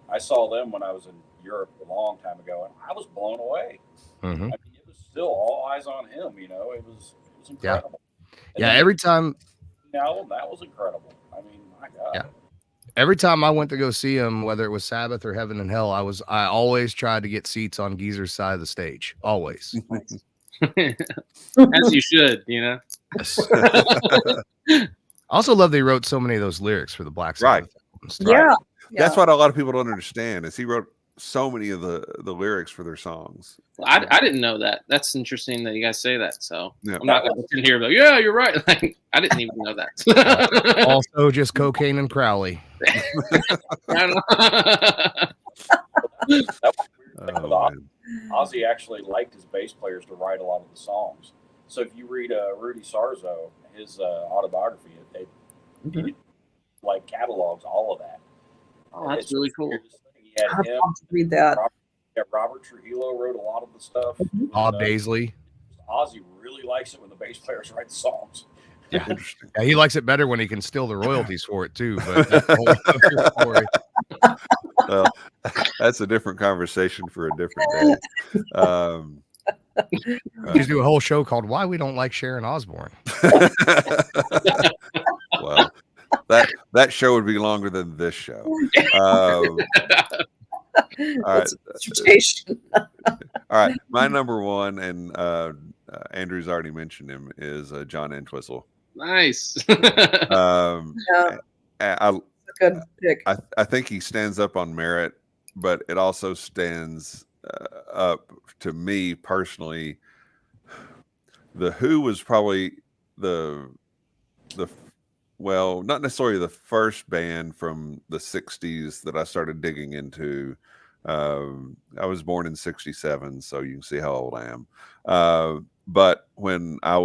I saw them when I was in Europe a long time ago, and I was blown away. Mm-hmm. I mean, it was still all eyes on him. You know, it was incredible. Yeah, every time. Album, that was incredible. I mean, my God. Yeah. Every time I went to go see him, whether it was Sabbath or Heaven and Hell, I always tried to get seats on Geezer's side of the stage. Always. As you should, you know. I also love that he wrote so many of those lyrics for the Black Sabbath albums. Yeah. That's what a lot of people don't understand is he wrote so many of the lyrics for their songs. I didn't know that. That's interesting that you guys say that. So yeah. I'm not going to pretend here, but yeah, you're right. Like, I didn't even know that. Also, just cocaine and Crowley. Ozzy actually liked his bass players to write a lot of the songs. So if you read Rudy Sarzo, his autobiography, he like catalogs all of that. Oh, that's really cool. He had him. Read that. Robert Trujillo wrote a lot of the stuff. Bob Daisley. Ozzy really likes it when the bass players write the songs. Yeah. Interesting. Yeah, he likes it better when he can steal the royalties for it too. But that's a whole other story. Well, that's a different conversation for a different day. Just do a whole show called "Why We Don't Like Sharon Osbourne." Well, that show would be longer than this show. All right. All right. My number one, and Andrew's already mentioned him, is John Entwistle. Nice. Good pick. I think he stands up on merit, but it also stands up to me personally. The Who was probably well, not necessarily the first band from the 60s that I started digging into I was born in '67, so you can see how old I am. But when I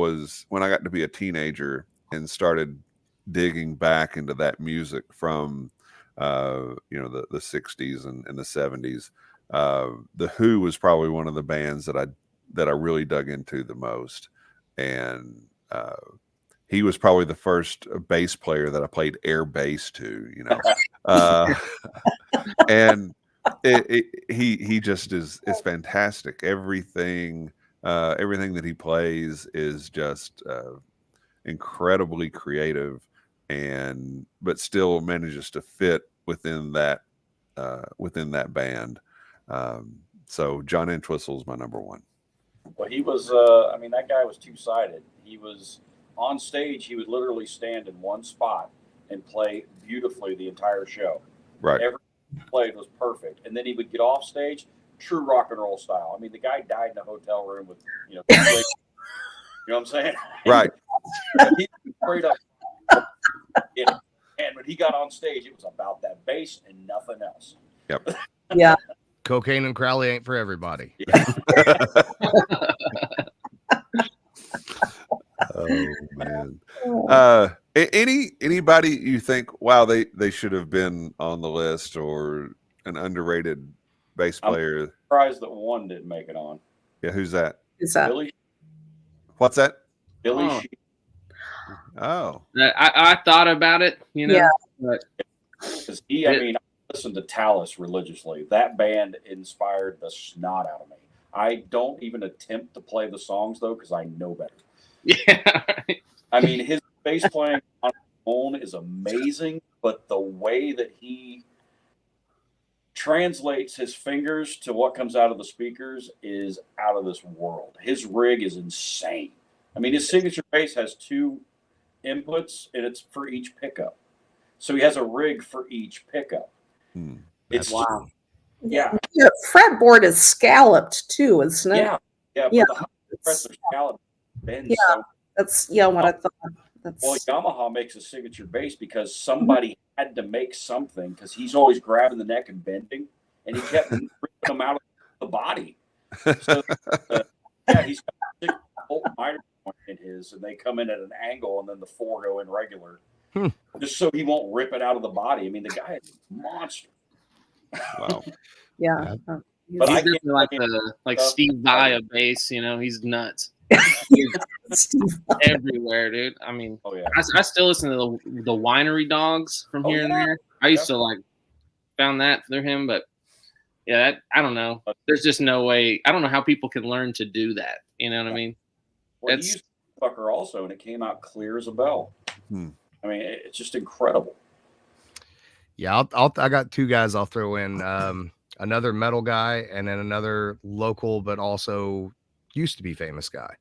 got to be a teenager and started digging back into that music from the '60s and the '70s, the Who was probably one of the bands that I really dug into the most, and he was probably the first bass player that I played air bass to, and he just is fantastic. Everything that he plays is just incredibly creative, but still manages to fit within that band. So John Entwistle's my number one. Well, he was. That guy was two-sided. He was on stage. He would literally stand in one spot and play beautifully the entire show. Right. Everything he played was perfect, and then he would get off stage, true rock and roll style. I mean, the guy died in a hotel room with, you know what I'm saying? Right. He straight up. And when he got on stage, it was about that bass and nothing else. Yep. Yeah. Cocaine and Crowley ain't for everybody. Oh man. Anybody you think, wow, they should have been on the list, or an underrated bass player? I'm surprised that one didn't make it on. Yeah, who's that? Is that Billy? What's that? Billy Oh. Sheehan. Oh, I thought about it, Yeah. but Because I listened to Talus religiously. That band inspired the snot out of me. I don't even attempt to play the songs though, because I know better. yeah. I mean, his bass playing on his own is amazing, but the way that he translates his fingers to what comes out of the speakers is out of this world. His rig is insane. I mean, his signature bass has two inputs, and it's for each pickup. So he has a rig for each pickup. It's Wow. Yeah. The fretboard is scalloped too, isn't it? Yeah. But Yeah. the high compressor scallop bends Yeah. so. That's what I thought. That's Well, Yamaha makes a signature bass because somebody had to make something, because he's always grabbing the neck and bending, and he kept ripping them out of the body. So, he's got a 6-volt miter point in his, and they come in at an angle, and then the 4 go in regular, just so he won't rip it out of the body. I mean, the guy is a monster. wow. yeah. But He's I can't definitely like Steve Vai of bass, he's nuts. Steve. Everywhere, dude. I mean, Oh yeah. I still listen to the Winery Dogs from here and there. I used to found that through him, but yeah, I don't know. There's just no way. I don't know how people can learn to do that. You know what I mean? Well, he used fucker also, and it came out clear as a bell. I mean, it's just incredible. Yeah, I got two guys I'll throw in. Another metal guy, and then another local, but also used to be famous guy.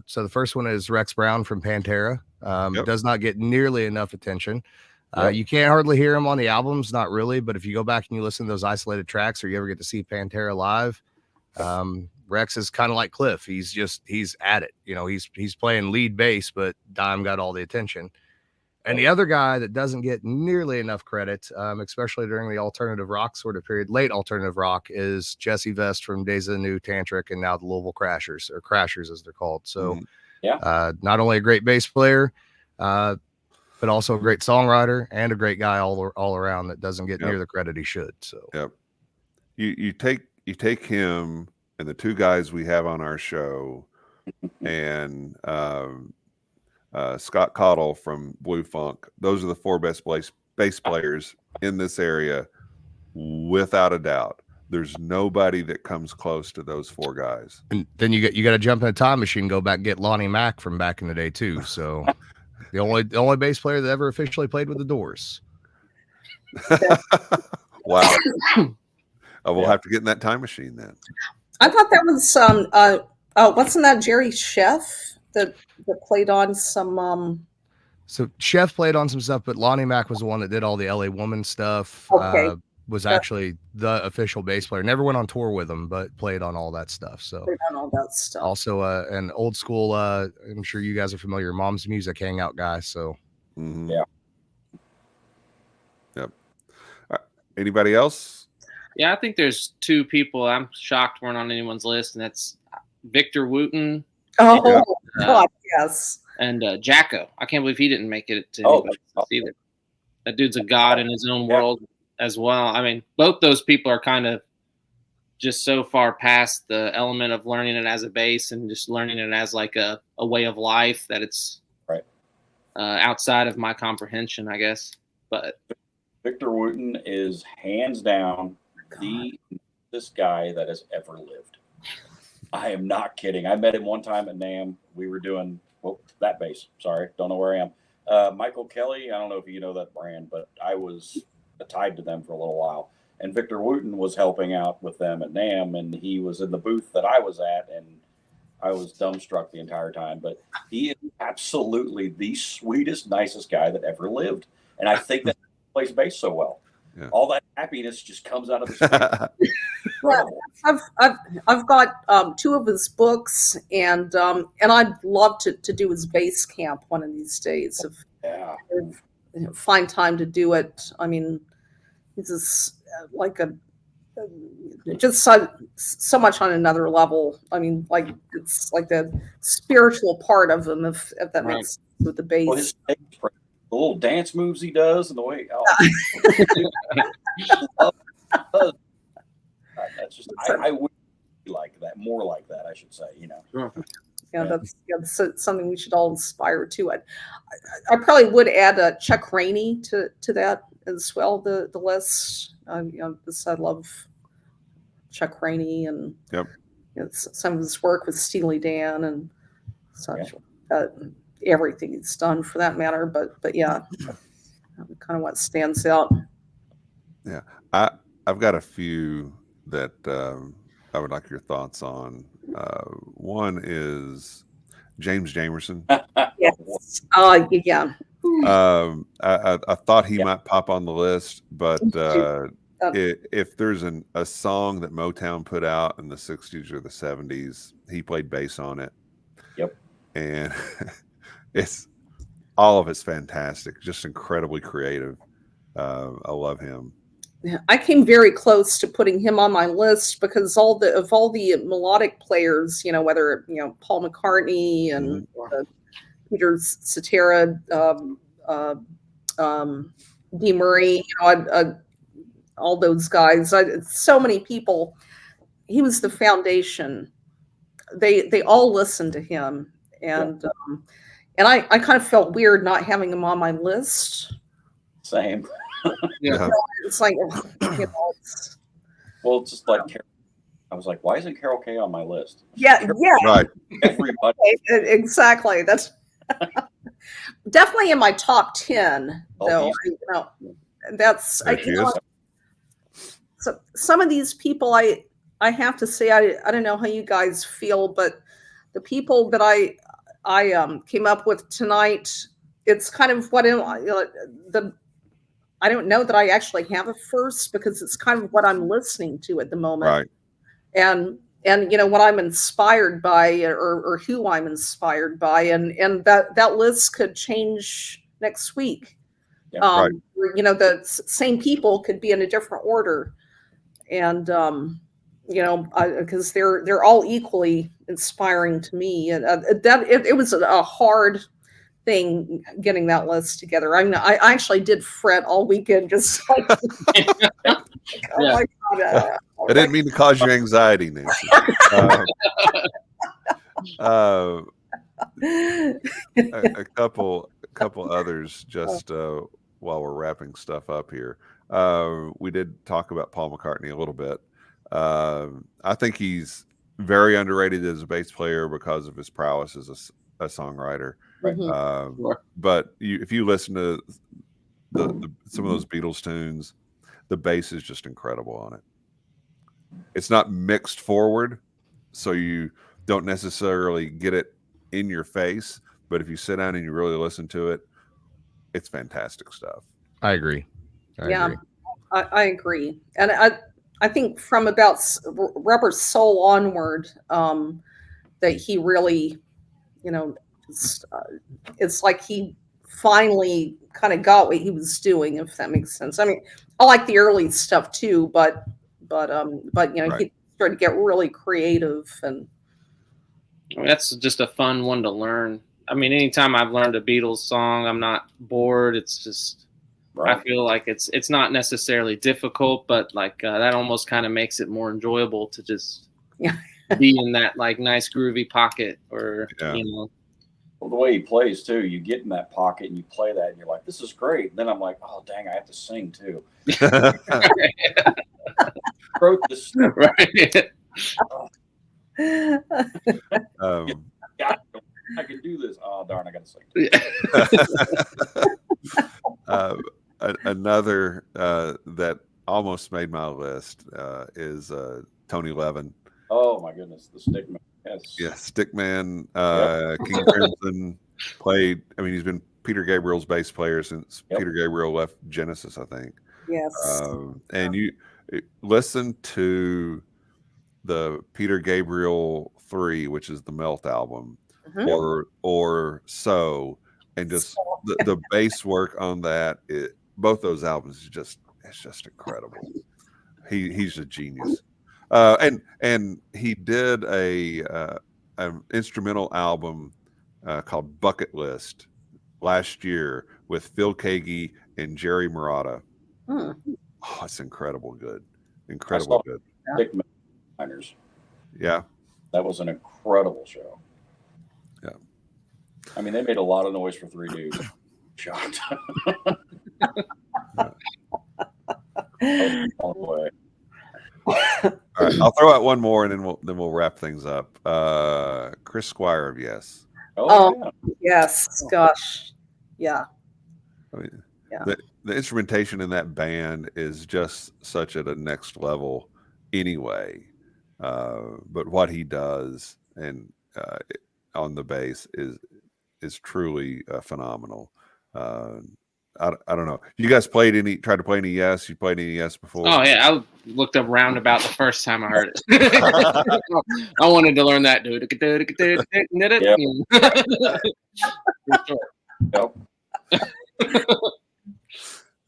So the first one is Rex Brown from Pantera. Does not get nearly enough attention. You can't hardly hear him on the albums, not really. But if you go back and you listen to those isolated tracks, or you ever get to see Pantera live, Rex is kind of like Cliff. He's at it. He's playing lead bass, but Dime got all the attention. And the other guy that doesn't get nearly enough credit, especially during the alternative rock sort of period, late alternative rock, is Jesse Vest from Days of the New, Tantric, and now the Louisville Crashers, or Crashers as they're called. So not only a great bass player, but also a great songwriter and a great guy all around that doesn't get near the credit he should. So you take him and the two guys we have on our show, and Scott Cottle from Blue Funk. Those are the 4 best bass players in this area, without a doubt. There's nobody that comes close to those 4 guys. And then you got to jump in a time machine, go back and get Lonnie Mack from back in the day too. So the only bass player that ever officially played with the Doors. Wow. We'll have to get in that time machine then. I thought that was wasn't that Jerry Sheff that played on some So Chef played on some stuff, but Lonnie Mack was the one that did all the LA Woman stuff. Okay. Was actually the official bass player. Never went on tour with him, but played on all that stuff. So played on all that stuff. Also an old school, I'm sure you guys are familiar, Mom's Music hangout guy. So Yep. Anybody else? Yeah, I think there's two people I'm shocked weren't on anyone's list, and that's Victor Wooten. Oh, God, yes. And Jacko. I can't believe he didn't make it to anybody's list either. That dude's a god in his own world as well. I mean, both those people are kind of just so far past the element of learning it as a bass and just learning it as like a way of life that it's outside of my comprehension, I guess. But Victor Wooten is hands down this guy that has ever lived. I am not kidding. I met him one time at NAMM. We were doing that bass. Sorry, don't know where I am. Michael Kelly. I don't know if you know that brand, but I was tied to them for a little while. And Victor Wooten was helping out with them at NAMM, and he was in the booth that I was at, and I was dumbstruck the entire time. But he is absolutely the sweetest, nicest guy that ever lived. And I think that he plays bass so well. Yeah. All that happiness just comes out of his face. Well, I've got 2 of his books, and I'd love to do his bass camp one of these days. If find time to do it. I mean, he's just like just so much on another level. I mean, like it's like the spiritual part of him, if that makes sense with the bass. Well, his the little dance moves he does and the way that's just I would be like that, more like that, I should say, that's something we should all aspire to. I probably would add Chuck Rainey to that as well, the list. I love Chuck Rainey and some of his work with Steely Dan and such. Everything he's done for that matter, but yeah, kind of what stands out. Yeah, I've got a few that I would like your thoughts on. One is James Jamerson. Yes. Yeah. I thought he might pop on the list, but if there's a song that Motown put out in the 60s or the 70s, he played bass on it. Yep. And all of it's fantastic, just incredibly creative. I love him. Yeah, I came very close to putting him on my list because all the melodic players, whether Paul McCartney and Peter Cetera, Dee Murray, all those guys, so many people. He was the foundation. They all listened to him, and I kind of felt weird not having him on my list. Same. It's like, well, it's just like I was like, why isn't Carol Kay on my list? Yeah, right. Everybody. Exactly. That's definitely in my top 10, though. That's so some of these people I have to say I don't know how you guys feel, but the people that I came up with tonight, it's kind of what I don't know that I actually have a first because it's kind of what I'm listening to at the moment. Right. And what I'm inspired by or who I'm inspired by. And that list could change next week. Yeah, right. The same people could be in a different order. And, because they're all equally inspiring to me. And it was a hard thing getting that list together. I mean, I actually did fret all weekend, just like, my God. I didn't mean to cause you anxiety, Nancy. A couple others just while we're wrapping stuff up here. We did talk about Paul McCartney a little bit. I think he's very underrated as a bass player because of his prowess as a songwriter. Right. But if you listen to some of those Beatles tunes, the bass is just incredible on it. It's not mixed forward, so you don't necessarily get it in your face. But if you sit down and you really listen to it, it's fantastic stuff. I agree. I agree. And I think from about Rubber Soul onward, that he really, it's like he finally kind of got what he was doing, if that makes sense. I mean, I like the early stuff too, but but you know, he started to get really creative, and I mean, that's just a fun one to learn. I mean, anytime I've learned a Beatles song, I'm not bored. It's just I feel like it's not necessarily difficult, but like that almost kind of makes it more enjoyable to just be in that like nice groovy pocket, or you know. Well, the way he plays too, you get in that pocket and you play that, and you're like, "This is great." And then I'm like, "Oh dang, I have to sing too." Wrote this Right. I can do this. Oh darn, I got to sing. Another that almost made my list is Tony Levin. Oh my goodness, the Stickman. Yes. Yeah, Stickman, King Crimson played. I mean, he's been Peter Gabriel's bass player since Peter Gabriel left Genesis, I think. Yes. And you listen to the Peter Gabriel 3, which is the Melt album, or So, and just the bass work on that. Both those albums is it's just incredible. He's a genius. And he did an instrumental album called Bucket List last year with Phil Kagi and Jerry Murata. Oh, it's incredible good. Incredible good. Stickman Miners. Yeah. That was an incredible show. Yeah. I mean, they made a lot of noise for 3 dudes. Shocked. All right, I'll throw out one more, and then we'll wrap things up. Chris Squire of Yes. Yes, gosh, yeah. I mean, the instrumentation in that band is just such at a next level, anyway. But what he does and on the bass is truly phenomenal. I don't know. You guys tried to play any Yes? You played any Yes before? Oh yeah, I looked up Roundabout the first time I heard it. I wanted to learn that, dude.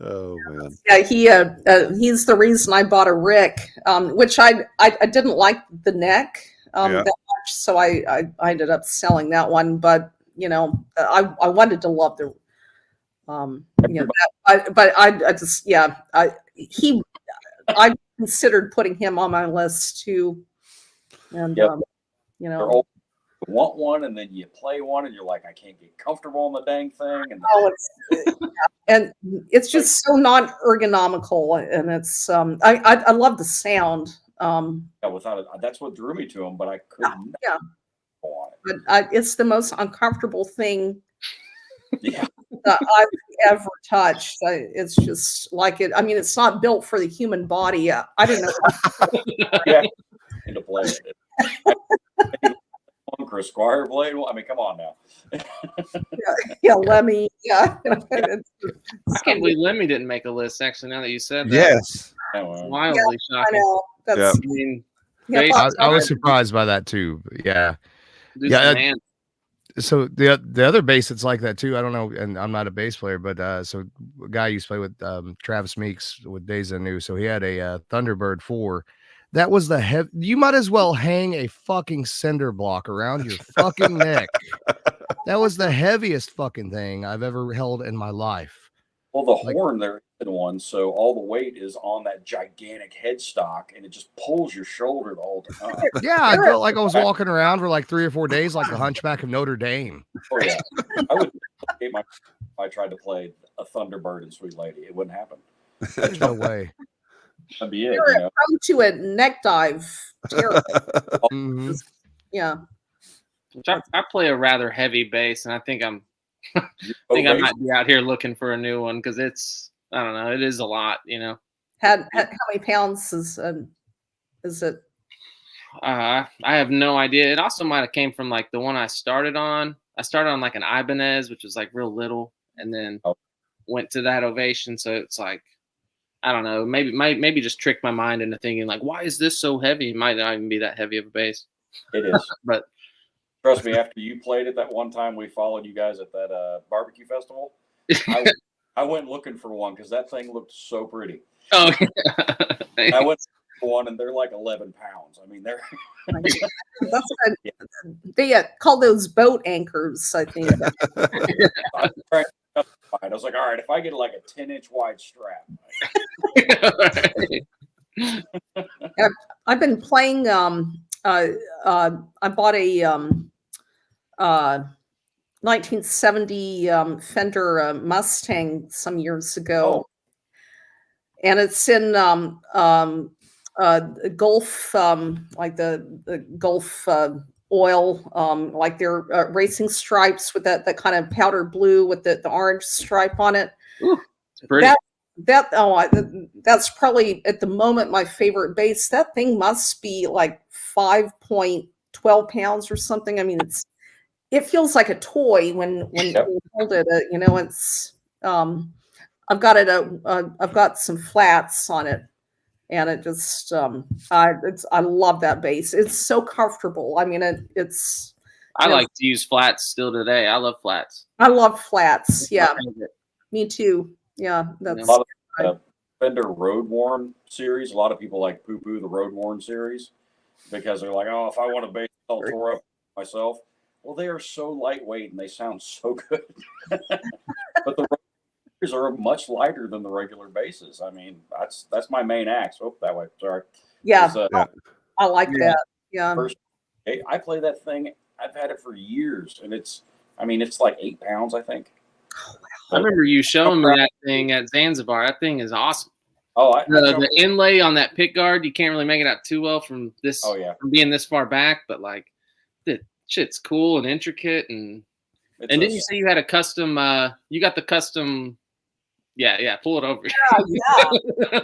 Oh man. Yeah, he's the reason I bought a Rick, which I didn't like the neck that much, so I ended up selling that one. But you know, I wanted to love the you know, I just I considered putting him on my list too, and you know, you want one, and then you play one, and you're like, I can't get comfortable on the dang thing, and it's just so not ergonomical, and it's I love the sound. Without it, that's what drew me to him, but I couldn't. Yeah, but it's the most uncomfortable thing. Yeah. That I've ever touched. It's just like it. I mean, it's not built for the human body. I don't know. To play it. Chris Squire played. I mean, come on now. Lemmy. Yeah. I can't believe Lemmy didn't make a list. Actually, now that you said that, yes, wildly shocking. I know. That's, I mean, I was surprised by that too. Yeah. Man. So the other bass that's like that too, I don't know, and I'm not a bass player, but so a guy used to play with Travis Meeks with Days Anew, so he had a Thunderbird 4. That was you might as well hang a fucking cinder block around your fucking neck. That was the heaviest fucking thing I've ever held in my life. Well, the horn there is one, so all the weight is on that gigantic headstock, and it just pulls your shoulder the whole time. Yeah, I felt like I was walking around for like 3 or 4 days, like the Hunchback of Notre Dame. Oh yeah, I would. If I tried to play a Thunderbird and Sweet Lady, it wouldn't happen. There's no way. That'd be it. You're prone to a neck dive. Mm-hmm. Yeah. I play a rather heavy bass, and I think I might be out here looking for a new one because I don't know, it is a lot, you know. How many pounds is it? I have no idea. It also might have came from like the one I started on. I started on like an Ibanez, which was like real little, and then went to that Ovation. So it's like, I don't know, maybe just tricked my mind into thinking like, why is this so heavy? It might not even be that heavy of a bass. It is. But trust me, after you played it that one time we followed you guys at that barbecue festival, I went looking for one because that thing looked so pretty. Oh, I went one, and they're like 11 pounds. I mean, they're That's what they call those boat anchors, I think. I was like, all right, if I get like a 10-inch wide strap. I've been playing. I bought a 1970 Fender Mustang some years ago, and it's in Gulf, like the Gulf oil, like their racing stripes with that kind of powder blue with the orange stripe on it. Ooh, it's pretty. That's probably at the moment my favorite bass. That thing must be like 5.12 pounds or something. I mean, it feels like a toy when you hold it. It's I've got some flats on it, and it just I love that bass. It's so comfortable. I mean, it's. I like to use flats still today. I love flats. I love flats. Yeah, me too. Yeah, that's a lot of Fender Road Worn series. A lot of people like poo-poo the Road Worn series because they're like, oh, if I want a bass, I'll tore up myself. Well, they are so lightweight and they sound so good. But the Road are much lighter than the regular basses. I mean, that's my main axe. Oh, that way. Sorry. Yeah, I like that. Yeah. I play that thing. I've had it for years, and it's like 8 pounds, I think. Oh, wow. I remember you showing me that thing at Zanzibar. That thing is awesome. Oh, the inlay on that pick guard, you can't really make it out too well from this. Oh, yeah. From being this far back, but like the shit's cool and intricate, and didn't you say you had a custom? You got the custom. Yeah. Pull it over. Yeah.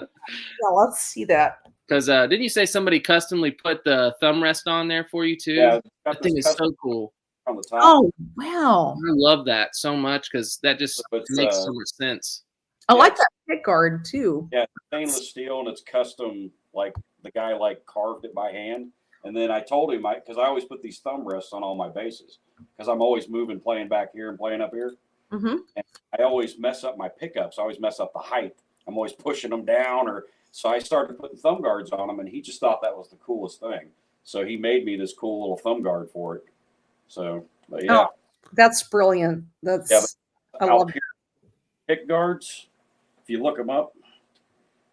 Let's see that. Because didn't you say somebody customly put the thumb rest on there for you too? Yeah, that thing is so cool. On the top. Oh wow! I love that so much because that just makes so much sense. I like that pick guard too. Yeah, stainless steel, and it's custom. Like the guy carved it by hand. And then I told him because I always put these thumb rests on all my basses because I'm always moving, playing back here and playing up here. Mm-hmm. And I always mess up my pickups. I always mess up the height. I'm always pushing them down, so I started putting thumb guards on them, and he just thought that was the coolest thing. So he made me this cool little thumb guard for it. So, but yeah. Oh, that's brilliant. I love it. Pick guards, if you look them up.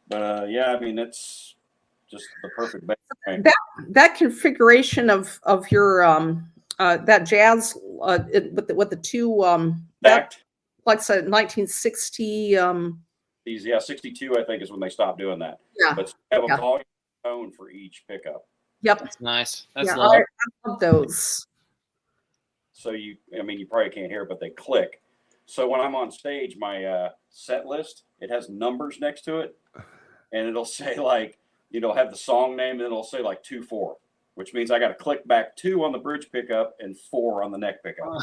But I mean, it's just the perfect bass. That configuration of your that jazz with the two stacked, like a 1960 62 I think is when they stopped doing that. Yeah. But you have a volume tone for each pickup. Yep. That's nice. That's I love those. So you probably can't hear it, but they click. So when I'm on stage, my set list, it has numbers next to it, and it'll say have the song name, and it'll say 2-4, which means I got to click back 2 on the bridge pickup and 4 on the neck pickup.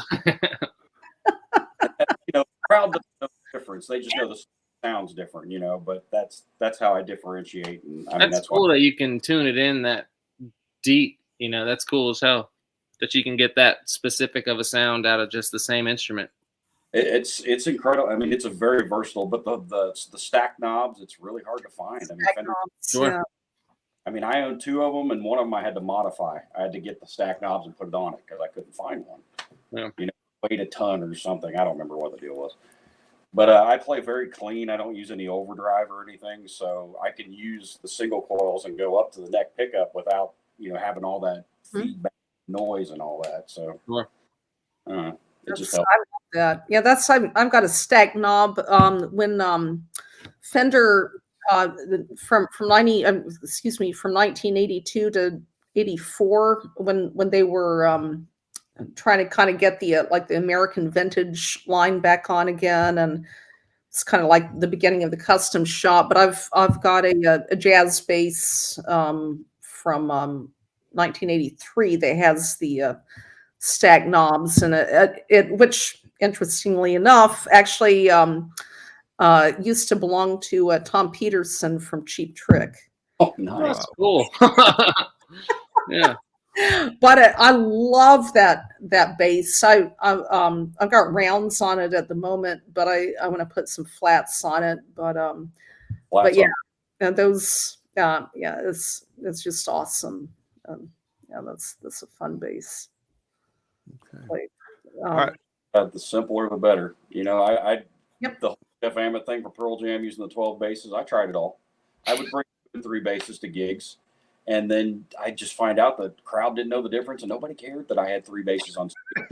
Crowd doesn't know the difference. They just know the sounds different, but that's how I differentiate. And that's cool that you can tune it in that deep. That's cool as hell that you can get that specific of a sound out of just the same instrument. It's incredible. I mean, it's a very versatile, but the stack knobs, it's really hard to find. I mean, Fender, sure. Yeah. I mean, I own 2 of them, and one of them I had to modify. I had to get the stack knobs and put it on it because I couldn't find one. Yeah. Weighed a ton or something. I don't remember what the deal was. But I play very clean. I don't use any overdrive or anything, so I can use the single coils and go up to the neck pickup without having all that feedback noise and all that. So sure. It just helps. I love that. Yeah, I've got a stack knob. When Fender from 1982 to 84, when they were trying to kind of get the the American vintage line back on again, and it's kind of like the beginning of the custom shop. But I've got a jazz bass from 1983 that has the stack knobs, and it which interestingly enough actually used to belong to Tom Peterson from Cheap Trick. Oh, nice. That's cool. Yeah. But I love that bass. I've got rounds on it at the moment, but I want to put some flats on it. But yeah, and those Yeah, it's just awesome. Yeah, that's a fun bass. Okay. Like, All right. The simpler the better. You know, I Yep. the Jeff Ament thing for Pearl Jam using the 12 basses. I tried it all. I would bring 3 basses to gigs, and then I just find out the crowd didn't know the difference, and nobody cared that I had 3 basses on stage.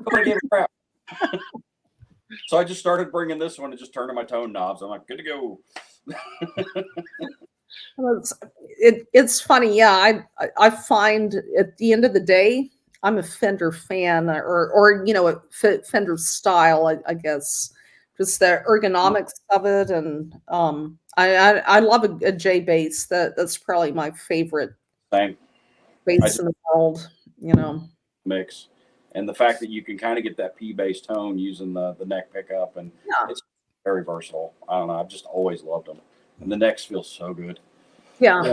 Nobody gave a crap. So I just started bringing this one and just turning my tone knobs. I'm like, good to go. It's funny, yeah. I find at the end of the day, I'm a Fender fan, or a Fender style, I guess. Just the ergonomics of it, and I love a J bass. That's probably my favorite Same bass in the world. Mix, and the fact that you can kind of get that P bass tone using the neck pickup, and it's very versatile. I don't know. I've just always loved them, and the necks feel so good. Yeah.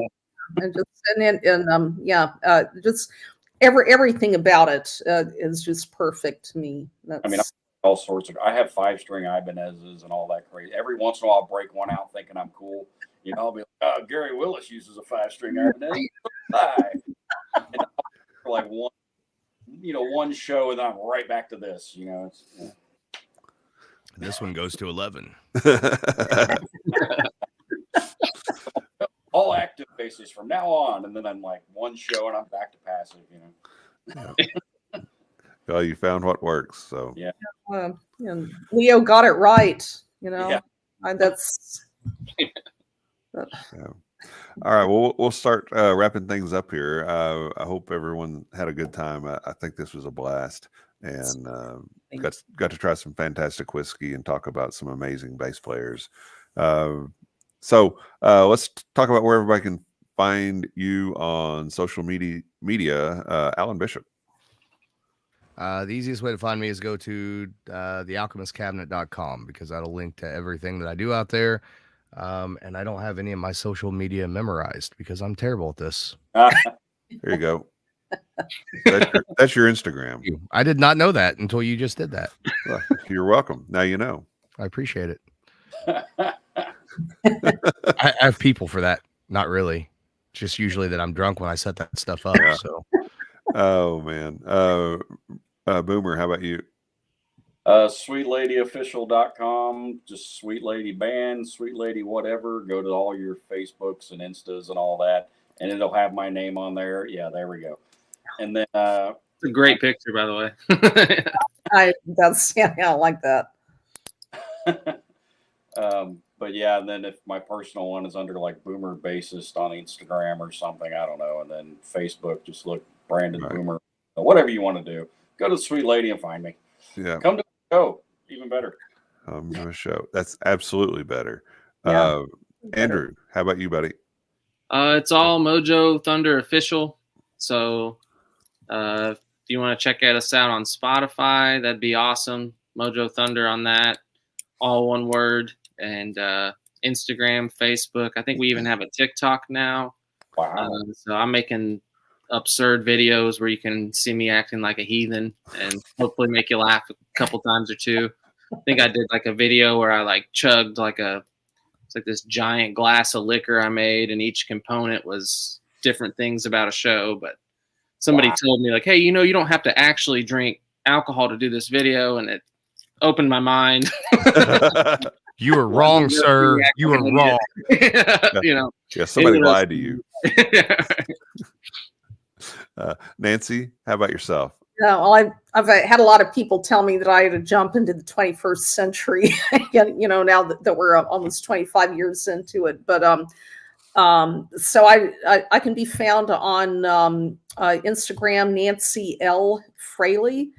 And just everything about it is just perfect to me. I mean, all sorts of. I have 5-string Ibanez's and all that crazy. Every once in a while, I'll break one out thinking I'm cool. You know, I'll be like, oh, Gary Willis uses a 5-string Ibanez. And for like one show, and then I'm right back to this. You know, This one goes to 11. All active basses from now on, and then I'm like one show, and I'm back to passive. You know. Well, you found what works. So yeah. And Leo got it right. Yeah. That's. Yeah. All right. Well, we'll start wrapping things up here. I hope everyone had a good time. I think this was a blast, and got to try some fantastic whiskey and talk about some amazing bass players. So let's talk about where everybody can find you on social media. Alan Bishop. The easiest way to find me is go to thealchemistcabinet.com, because that'll link to everything that I do out there. And I don't have any of my social media memorized because I'm terrible at this. There you go. That's your Instagram. I did not know that until you just did that. Well, you're welcome. Now you know. I appreciate it. I have people for that. Not really. Just usually that I'm drunk when I set that stuff up. Yeah. So. Oh man. Boomer, how about you? SweetLadyOfficial.com, just Sweet Lady Band, Sweet Lady whatever. Go to all your Facebooks and Instas and all that, and it'll have my name on there. Yeah, there we go. And then it's a great picture, by the way. I like that. But yeah, and then if my personal one is under like Boomer Bassist on Instagram or something, I don't know. And then Facebook, just look Brandon Boomer, whatever you want to do. Go to Sweet Lady and find me. Yeah. Come to the show, even better. Come to a show. That's absolutely better. Yeah. Andrew, how about you, buddy? It's all Mojo Thunder Official. So if you want to check us out on Spotify, that'd be awesome. Mojo Thunder on that, all one word. And Instagram, Facebook. I think we even have a TikTok now. Wow. So I'm making absurd videos where you can see me acting like a heathen and hopefully make you laugh a couple times or two. I think I did like a video where I like chugged it's like this giant glass of liquor I made, and each component was different things about a show. But somebody told me like, hey, you don't have to actually drink alcohol to do this video, and it opened my mind. You were wrong, sir. You were wrong. Yeah, somebody lied to you. Nancy, how about yourself? Yeah, well, I've had a lot of people tell me that I had to jump into the 21st century. Now that we're almost 25 years into it. But so I can be found on Instagram, Nancy L. Fraley.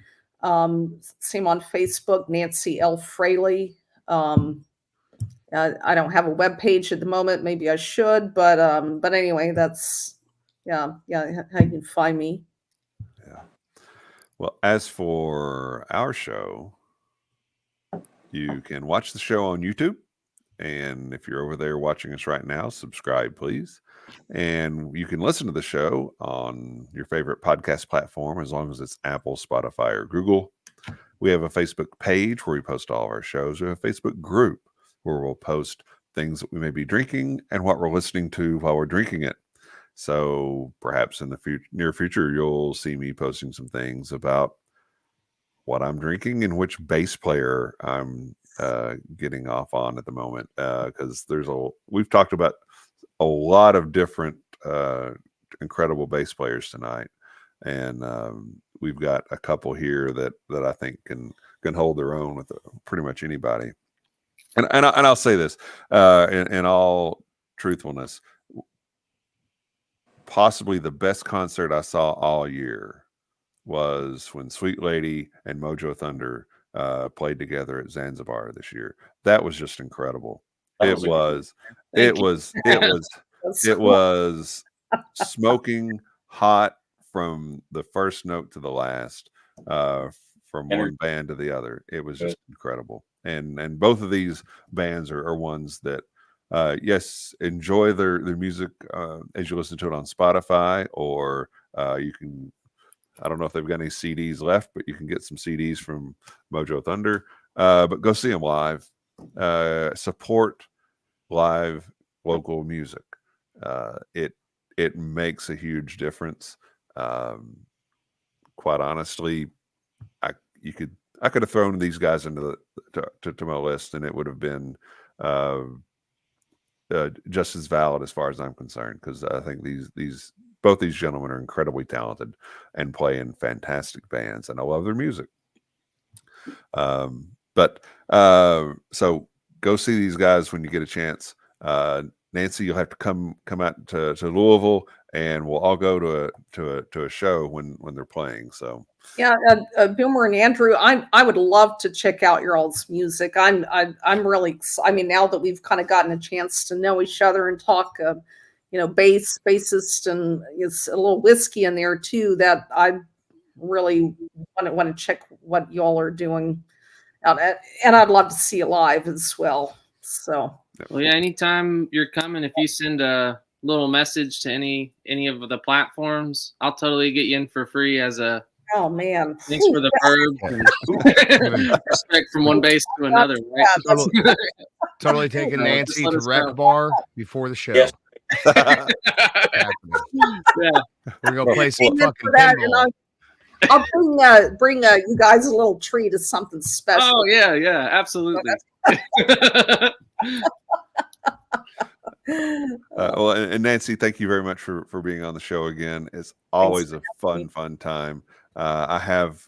Same on Facebook, Nancy L. Fraley. I don't have a web page at the moment. Maybe I should, but anyway, that's how you can find me. Yeah. Well, as for our show, you can watch the show on YouTube, and if you're over there watching us right now, subscribe, please. And you can listen to the show on your favorite podcast platform, as long as it's Apple, Spotify, or Google. We have a Facebook page where we post all of our shows. We have a Facebook group where we'll post things that we may be drinking and what we're listening to while we're drinking it. So perhaps in the near future, you'll see me posting some things about what I'm drinking and which bass player I'm getting off on at the moment. Because we've talked about a lot of different incredible bass players tonight, and we've got a couple here that I think can hold their own with pretty much anybody. And I'll say this in all truthfulness, possibly the best concert I saw all year was when Sweet Lady and Mojo Thunder played together at Zanzibar this year. That was just incredible. It was smoking hot from the first note to the last, from one band to the other. It was just incredible. And both of these bands are ones that yes, enjoy their music as you listen to it on Spotify, or you can, I don't know if they've got any CDs left, but you can get some CDs from Mojo Thunder. But go see them live. Support live local music. It makes a huge difference. Quite honestly, I could have thrown these guys into to my list, and it would have been just as valid as far as I'm concerned, because I think both these gentlemen are incredibly talented and play in fantastic bands, and I love their music. So go see these guys when you get a chance. Nancy, you'll have to come out to Louisville, and we'll all go to a show when they're playing. So yeah, Boomer and Andrew, I would love to check out your all's music. I'm really, I mean, now that we've kind of gotten a chance to know each other and talk, bassist, and it's a little whiskey in there too, that I really want to check what y'all are doing out at, and I'd love to see it live as well. So. Well, yeah, anytime you're coming, if you send a little message to any of the platforms, I'll totally get you in for free as a oh man, thanks for the verbs and respect from one base to another. Right? Totally taking Nancy to Rec Bar before the show. Yes. Yeah, we're gonna play some fucking pinball. I'll bring you guys a little treat of something special. Oh yeah, absolutely. Well, and Nancy, thank you very much for being on the show again. It's always a fun time. I have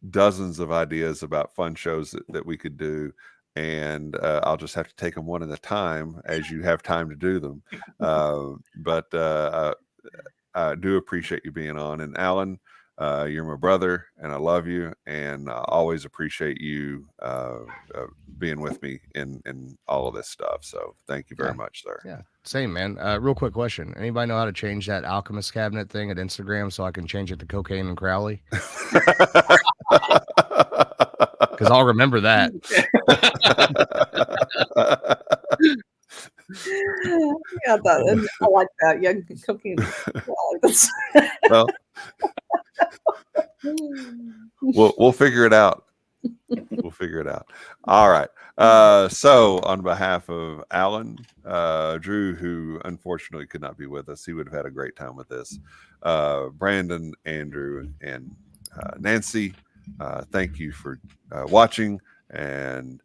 dozens of ideas about fun shows that we could do, and I'll just have to take them one at a time as you have time to do them. But I do appreciate you being on. And Alan, you're my brother, and I love you, and I always appreciate you being with me in all of this stuff. So thank you very much, sir. Yeah, same, man. Real quick question: anybody know how to change that alchemist cabinet thing at Instagram so I can change it to Cocaine and Crowley? Because I'll remember that. Yeah, I like that. Yeah, Cocaine. Well, we'll figure it out. We'll figure it out. All right. So on behalf of Alan, Drew, who unfortunately could not be with us, he would have had a great time with this. Brandon, Andrew, and Nancy, thank you for watching, and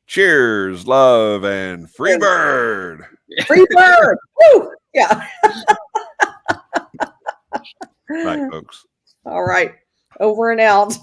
cheers, love, and free bird. Free bird. Woo! Yeah. Night, folks. All right. Over and out.